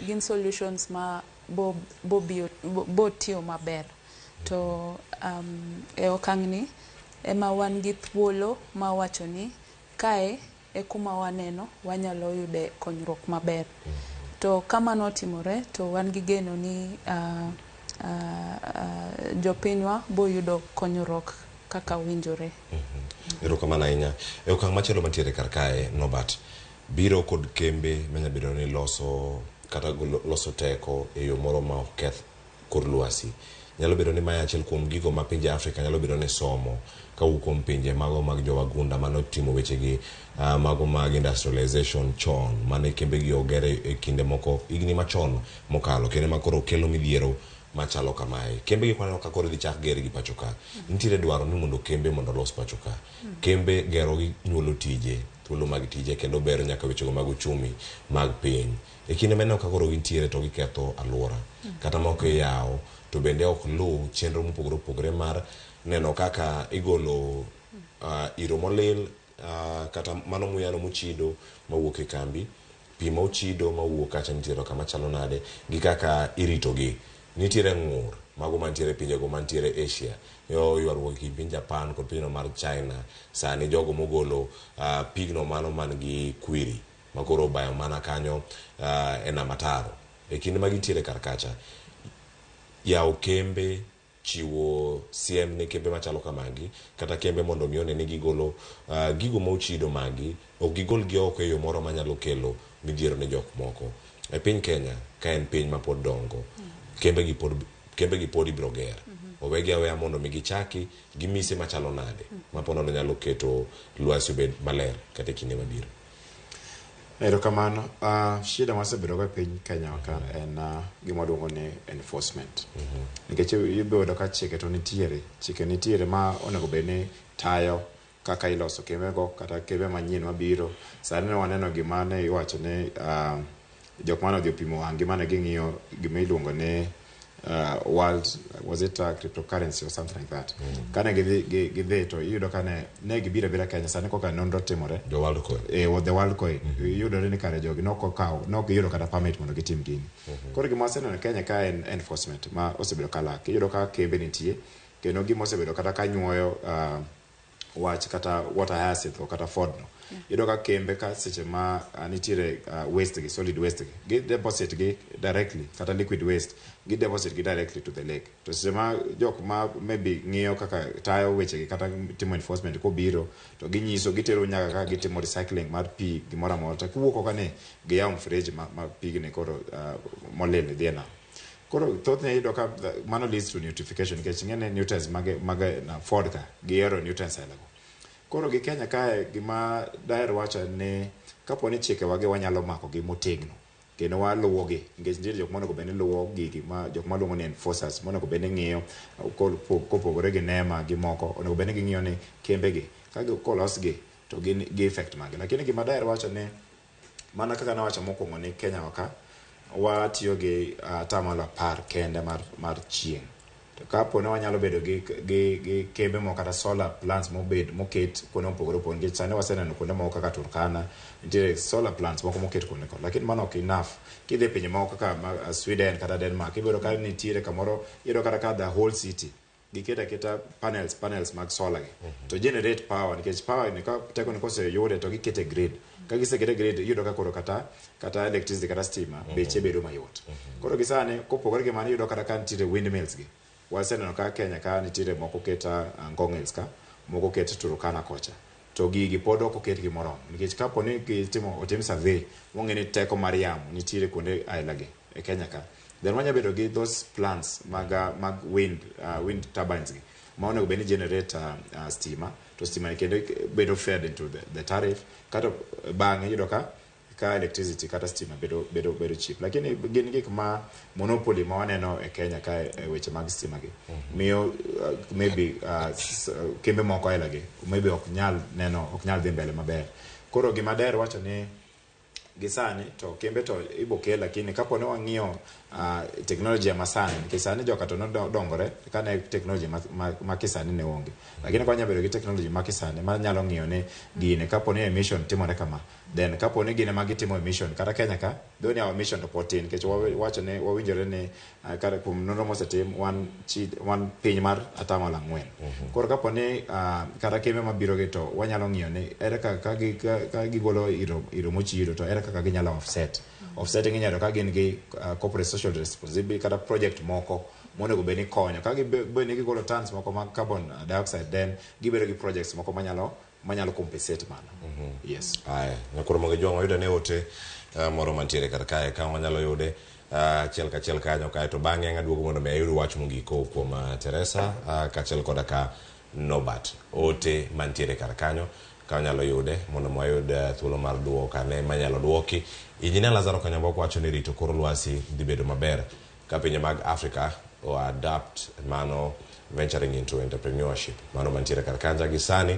gin solutions ma bo tiyo maber to e okang ni ema wan gi thuolo ma wacho ni kae e kuma waneno wanyalo yude konyruok maber to kama notimore to wan gi geno ni jopinywa bo yudo konyruok kaka winjore erokamano ahinya e okang machielo mantiere kar kae Norbert biro kod kembe manyabedo ni loso kata loso teko e yo moro ma ok keth kor lwasi nyalo bedo ni maya achiel kuom gigo ma pinje Afrika nyalo bedo ni somo kawuok kuom pinje mago mag jowagunda manotimo wechegi mago mag industrialization chon mane kembe gi ogere e kinde moko igni machon mokalo kendo makoro kelo midhiero machalo kamae kembe gi kwaneno kakoro dhi chak ger gi pachoka nitiere dwaro ni mondo kembe mondo los pachoka kembe gero gi nyuolo tije thuolo mag tije kendo bero nyaka wechego mag uchumi mag piny e kinde meneno kakoro gintiere to giketho alwora kata moko yawo to bende ok lu chenro mopogore opogore mar neno kaka igolo iro molil kata mano muyano mochido mawuok e kambi pi ma ochido mawuok kacha nitiere kama chalo nade gi kaka irito gi nitiere ng'ur mago mantiere pinjego mantiere Asia ywaruok gi piny Japan kod pinyno mar China sani jogo mogolo pigno mano man gi kwiri makoro bayo mana kanyo e namataro e kinde ma gintiere kar kacha yawo kembe chiwo siem ne kembe machalo kamagi kata kembe mondo mione ni gigolo gigo mochido magi o gigol gi oko e yo moro manyalo kelo midhiero ne jok moko e piny Kenya ka en piny ma pod dongo kembe gi pod ibro ger owegi aweya mondo mi gichaki gi mise machalo nade ma ponono nyalo keto lwasi obed maler kata kinde mabiro. Erokamano, shida masebedo go e piny Kenya ka en gima waluongo ni enforcement. Nikech yudo ka chike nitiere ma onego bed ni tayo kaka iloso kembego kata kembe manyien mabiro. Sani ne waneno gima ne iwacho ni jok mane odhi opimo wang'gi mane ging'iyo gima iluongo ni world, was it cryptocurrency or something like that. Kane gidhi to iyudo ka ne gibiro abira Kenya sani koka nonro timore the world coin the world coin iyudo ni kare jogi nok giyudo kata permit mondo gitim gini. Koro gima waseneno Kenya ka en enforcement ma osebedo kalak. Iyudo ka kembe nitie kendo gima osebedo kata ka nyuoyo wach kata water hyacinth o kata ford no. Iyudo ka kembe ka seche ma nitiere waste gi solid waste gi deposit gi directly kata liquid waste gi deposit gi directly to the lake. To seche ma jok ma maybe ng'iyo kaka tayo weche gi kata timo enforcement ko biro to ginyiso gitero nyaka ka gitimo recycling mar pi gimoro amora to kuwuok ka ne giyawo mfereji ma pigni koro molil dhi na. Koro thothne iyudo ka mano leads to nutrification nikech ng'ene nutrients mag na ford ka gihero nutrients ainago. Koro gi Kenya kae gima daher wacho ni kapo ni chike wage wanyalo mako gi motegno kendo waluwogi nikech nitie jok monego bed ni luwo gigi ma jok maluongo ni enforcers monego bed ni ng'iyo kopogore gi NEMA gi moko onego bed ni ging'iyo ni kembe gi ka kolosgi to gin gi effect mage. Lakini gima daher wacho ni mana kaka nawacho mokwongo ni Kenya waka watiyo gi atamalo 10 kende mar chieng'. To kapo ne wanyalo bedo gi kembe moko kata solar plants moket kuonde mopogore opogore nikech sani waseneno kuonde moko kaka Turkana nitiere solar plants moko moket kuonde ko lakini mano ok enough. Kidhi pinje moko kaka Sweden kata Denmark ibiro ka nitiere kamoro iyudo kata ka the whole city giketa panels mag solar gi to generate power nikech power ni ka teko ni koseyude to gikete grid ka gisekete grid iyudo ka koro kata electricity kata stima beche bedo mayot. Koro gisane kopogore gi mano iyudo kata ka nitiere windmills gi waseneno ka Kenya ka nitiere moko keta Ngong'ils ka moko keta Turkana kocha to gigi pod ok oket gimoro nikech kapo ni otim survey mong'e ni teko mar yamo nitiere kuonde aila gi e Kenya ka then wanya bedo gi those plants mag wind turbines gi ma onego bed ni generate stima to stima ni kendo bedo fed into the tariff kata bang'e yudo ka electricity kata stima bedo cheap. Lakini gin gik ma monopoly ma waneno e Kenya ka weche mag stima gi miyo maybe kembe moko aila gi maybe ok nyal dhi mbele maber. Koro gima der wacho ni gisani to kembe to ibokel lakini kapo ne wang'iyo technology ya masani nikech sani joka to dongore kana technology ma kisani ne onge lakini kwa nyabedo gi technology ma kisani ma nyalo ng'iyo ne gine kapo ne emission timore kama then kapo ne gine magitimo emission kata Kenya ka doni our emission to potin nikech wacho ne wawinjore ne kata kum nonro mosetim wan piny mar atamalo 4. Koro kapo ne kata kembe mabiro gi to wanyalo ng'iyo ne ere ka gigolo iro mochido to ere kaka ginyalo offsetting inyalo ka gin gi corporate social responsibility kata project moko monego bed ni konyo ka gibed ni gigolo tons moko mag carbon dioxide then gibedo gi projects moko manyalo compensate mana. Yes. Aya, nakoro moge jwang wayudo ne ote moro mantiere kar kae ka wanyalo yude chiel kanyo kae to bang'e ng'aduogo mondo mi ayud wach mogiko kuom Teresa kachiel koda ka Nobat ote mantiere kar kanyo ka wanyalo yude mondo wayud thuolo mar duoko ane manyalo duoki. Injinia Lazaro Kanyamboko wacho ni rito kor lwasi dhi bedo maber ka pinje mag Africa o adapt mano venturing into entrepreneurship mano mantiere kar kanja gi sani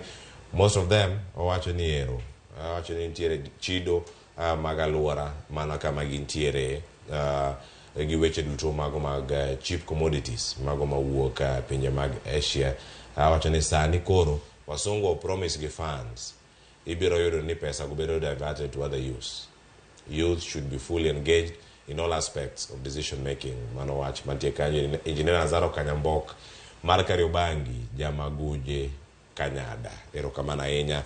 most of them wacho ni ero wacho ni nitiere chido mag aluora mano kama gintiere gi weche duto mago mag cheap commodities mago mawuok pinje mag Asia. Wacho ni sani koro wasungu promise gi funds ibiro yudo ni pesa go bedo diverted to other use. Youth should be fully engaged in all aspects of decision making. Mano wach mantie kanyo Engineer Lazaro Kanyambok mar Kariobangi Jamaguje Kanyada. Erokamano ahinya.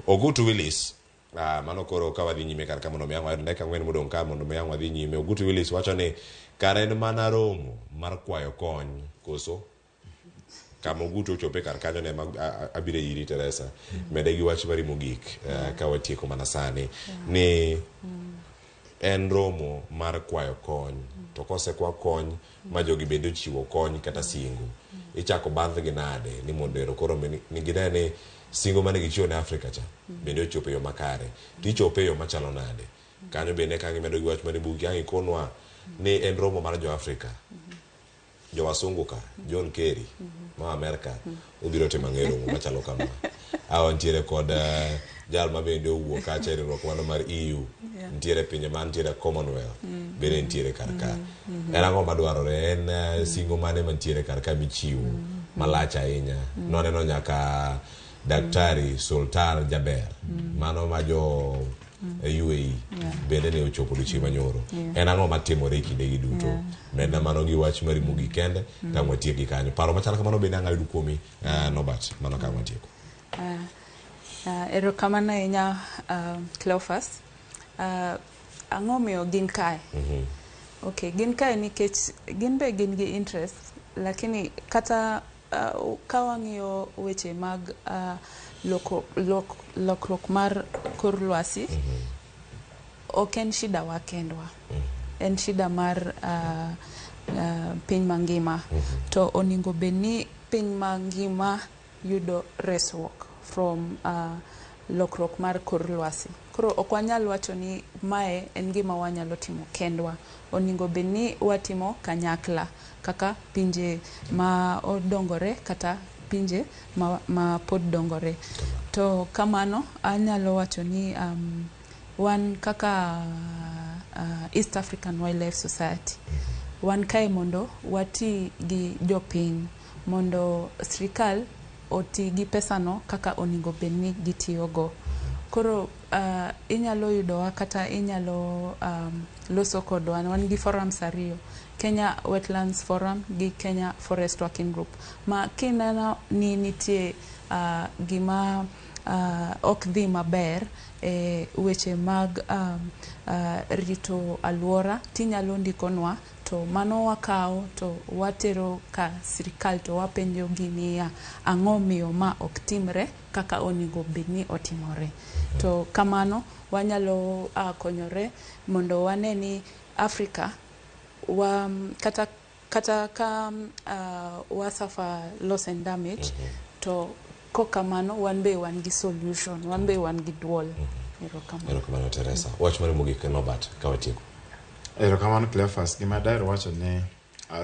Ogutu Willis mano koro ka wadhi nyime kar kamondo miyango ayud ndeka ng'wen modong' ka mondo miyango wadhi nyime. Ogutu Willis wacho ni kare en mana romo mar kwayo kony koso kama oguto chope kar kanyo ne abire iri Teresa mede gi wach mari mogik ka watieko mana sani ni en romo mar kwayo kony to kose kwa kony ma jogi bende chiwo kony kata singo ichako bandh gi nade ni mondero koro ni ginene singo mane gichiwo ne Afrika cha bende ochopo yo makare tichopo yo machalo nade kanyo bende kangi medo gi wach mari bugi angi konwa ni en romo mar jo Afrika jo wasungu ka John Kerry ma Amerika ubiro timo ngero machalo kama awan tiere kod jal ma bende owuok ka chere ro kwano mar EU ntiere pinje man tiere Commonwealth bende ntiere karka era ngo madwarore en singo mane man tiere karka michiwo malacha ahinya noneno nyaka Daktari Sultan Jaber mano ma jo UAE bende ne ochopo dichi manyoro en ang'o matimore kinde gi duto menda mano gi wach mari mugi kende ka mwatieki kanyo paro machalo kamano bende ang'ayudu kuomi Norbert mano ka mwatieko erokamano ahinya Cleophas ang'o miyo gin kae okay gin kae nikech gin be gin gi interest lakini kata ka wang'iyo weche mag lokruok mar kor lwasi ok en shida wa kendwa en shida mar piny mangima to oningo bedni piny mangima yudo resruok from lokruok mar kor lwasi koro ok wanyal wacho ni mae en gima wanyalo timo kendwa oningo bedni watimo kanyakla kaka pinje ma odongore kata pinje ma pod dongore to kamano anyalo wacho ni wan kaka East African Wildlife Society wan kae mondo wati gi jopiny mondo sirikal oti gi pesano kaka oningo bedni gitiyogo koro inyalo yudowa kata inyalo loso kodwa wan gi forums ariyo Kenya Wetlands Forum gi Kenya Forest Working Group ma kineno ni nitie gima ok dhi maber weche mag rito alwora tinyalo ndikonwa to mano wakawo to watero ka sirikal to wapenjo giniya ang'o miyo ma ok timre kaka oningo bedni otimore to kamano wanyalo konyore mondo wane ni Afrika kata ka wasafa loss and damage to kokamano wan be wan gi solution wan be wan gi duol erokamano Teresa wach mari mogik Norbert ka watieko erokamano Cleophas gima daher wacho ni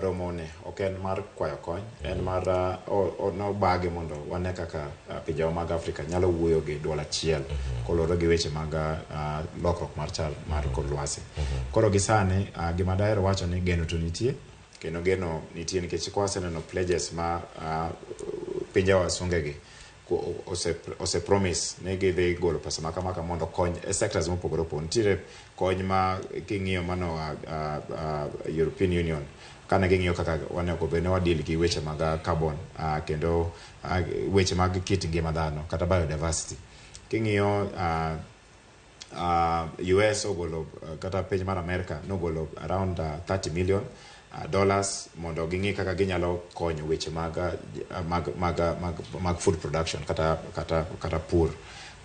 romo ne ok en mar kwayo kony en mar nobage mondo wane kaka pinje mag Afrika nyalo wuoyo gi duol achiel koloro gi weche mag lokruok mar chal mar kor lwasi koro gisani gima daher wacho ni geno to nitie kendo geno nitie nikech kwaseneno pledges ma pinje wasungegi ose promise ne gidhi golo pesa makamaka mondo kony sectors mopogore opogore nitiere kony ma king'iyo mano European Union kana ging'iyo kaka wanego bene wadil gi weche mag carbon kendo weche mag kit ngima dhano kata biodiversity king'iyo US ogolo kata piny mar America nogolo around $30 million mondo ging'i kaka ginyalo konyo weche mag food production kata pur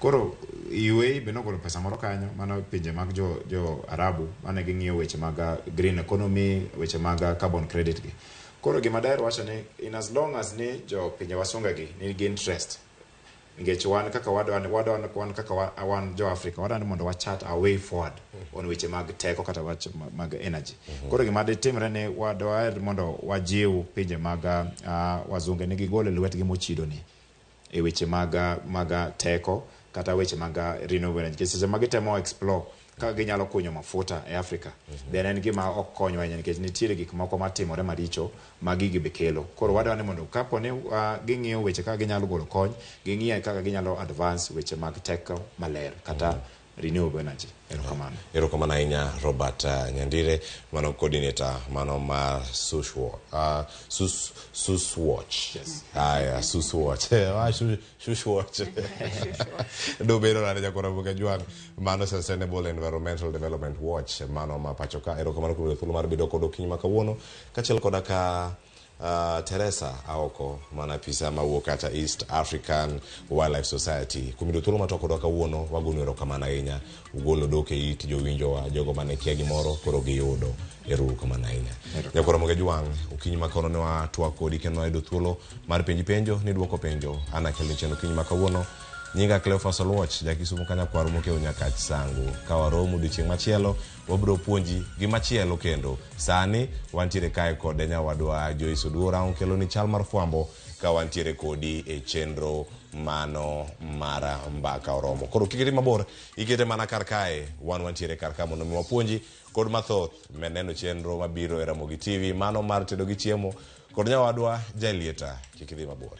koro UAE be nogolo pesa moro kanyo mano pinje mag jo Arabu mane ging'iyo weche mag green economy weche mag carbon credit gi koro gima daher wacho ni in as long as ni jo pinje wasunga gi nigi interest ngech wan kaka wan kaka wan jo Africa wadani mondo wachat a way forward on weche mag teko kata weche mag energy koro gima timre ni wadwa mondo wajiw pinje mag wazunge ni gigole lwetgi mochido ni e weche mag teko kata weche mag renewable energy kese mag temo explore ka ginyalo kunyo mafuta e Africa then en gima ok konyo ahinya nikech nitiere gik moko matimore maricho ma gigi be kelo koro wadwani mondo kapo ni ging'iyo weche kaka ginyalo golo kony ging'iyo kaka ginyalo advance weche mag teko maler kata renewable energy erokamano ahinya Robert Nyandire mano coordinator mano ma Suswatch do bero na jakora buka juang mano Sustainable Environmental Development Watch mano ma pachoka erokamano kuom thuolo mar bedo kod okinyi makawuono kachiel koda ka Teresa Aoko manapisa mawuok kata East African Wildlife Society kumido thuolo matoko doka wuono wagonero kamana ahinya ugolo doke it jowinjo wa jogo mane kia gimoro koro giyudo eru kamana ahinya nyakoro Ramogi Juang ukinyi makono ne wa twa kodi kendo edo thuolo mar penjo ni duoko penjo ana kelo cheno ukinyi makawuono nyinga Cleophas Oluoch jakisumu kanya kwaro moke unyaka sangu kawaromo dichieng machielo wabro puonji gi machielo kendo sani wantiere kae kod nyawadwa Joyce Oduora onkelo ni chal mar fwambo ka wantiere kodi e chenro mano mara mbaka oromo koro kikiti mabor ikete mana kar kae wantiere kar ka mondo wapuonji kod mathoth meneno chenro mabiro e Ramogi TV mano mar tedo gi chiemo kod nyawadwa Jalieta kikiti mabor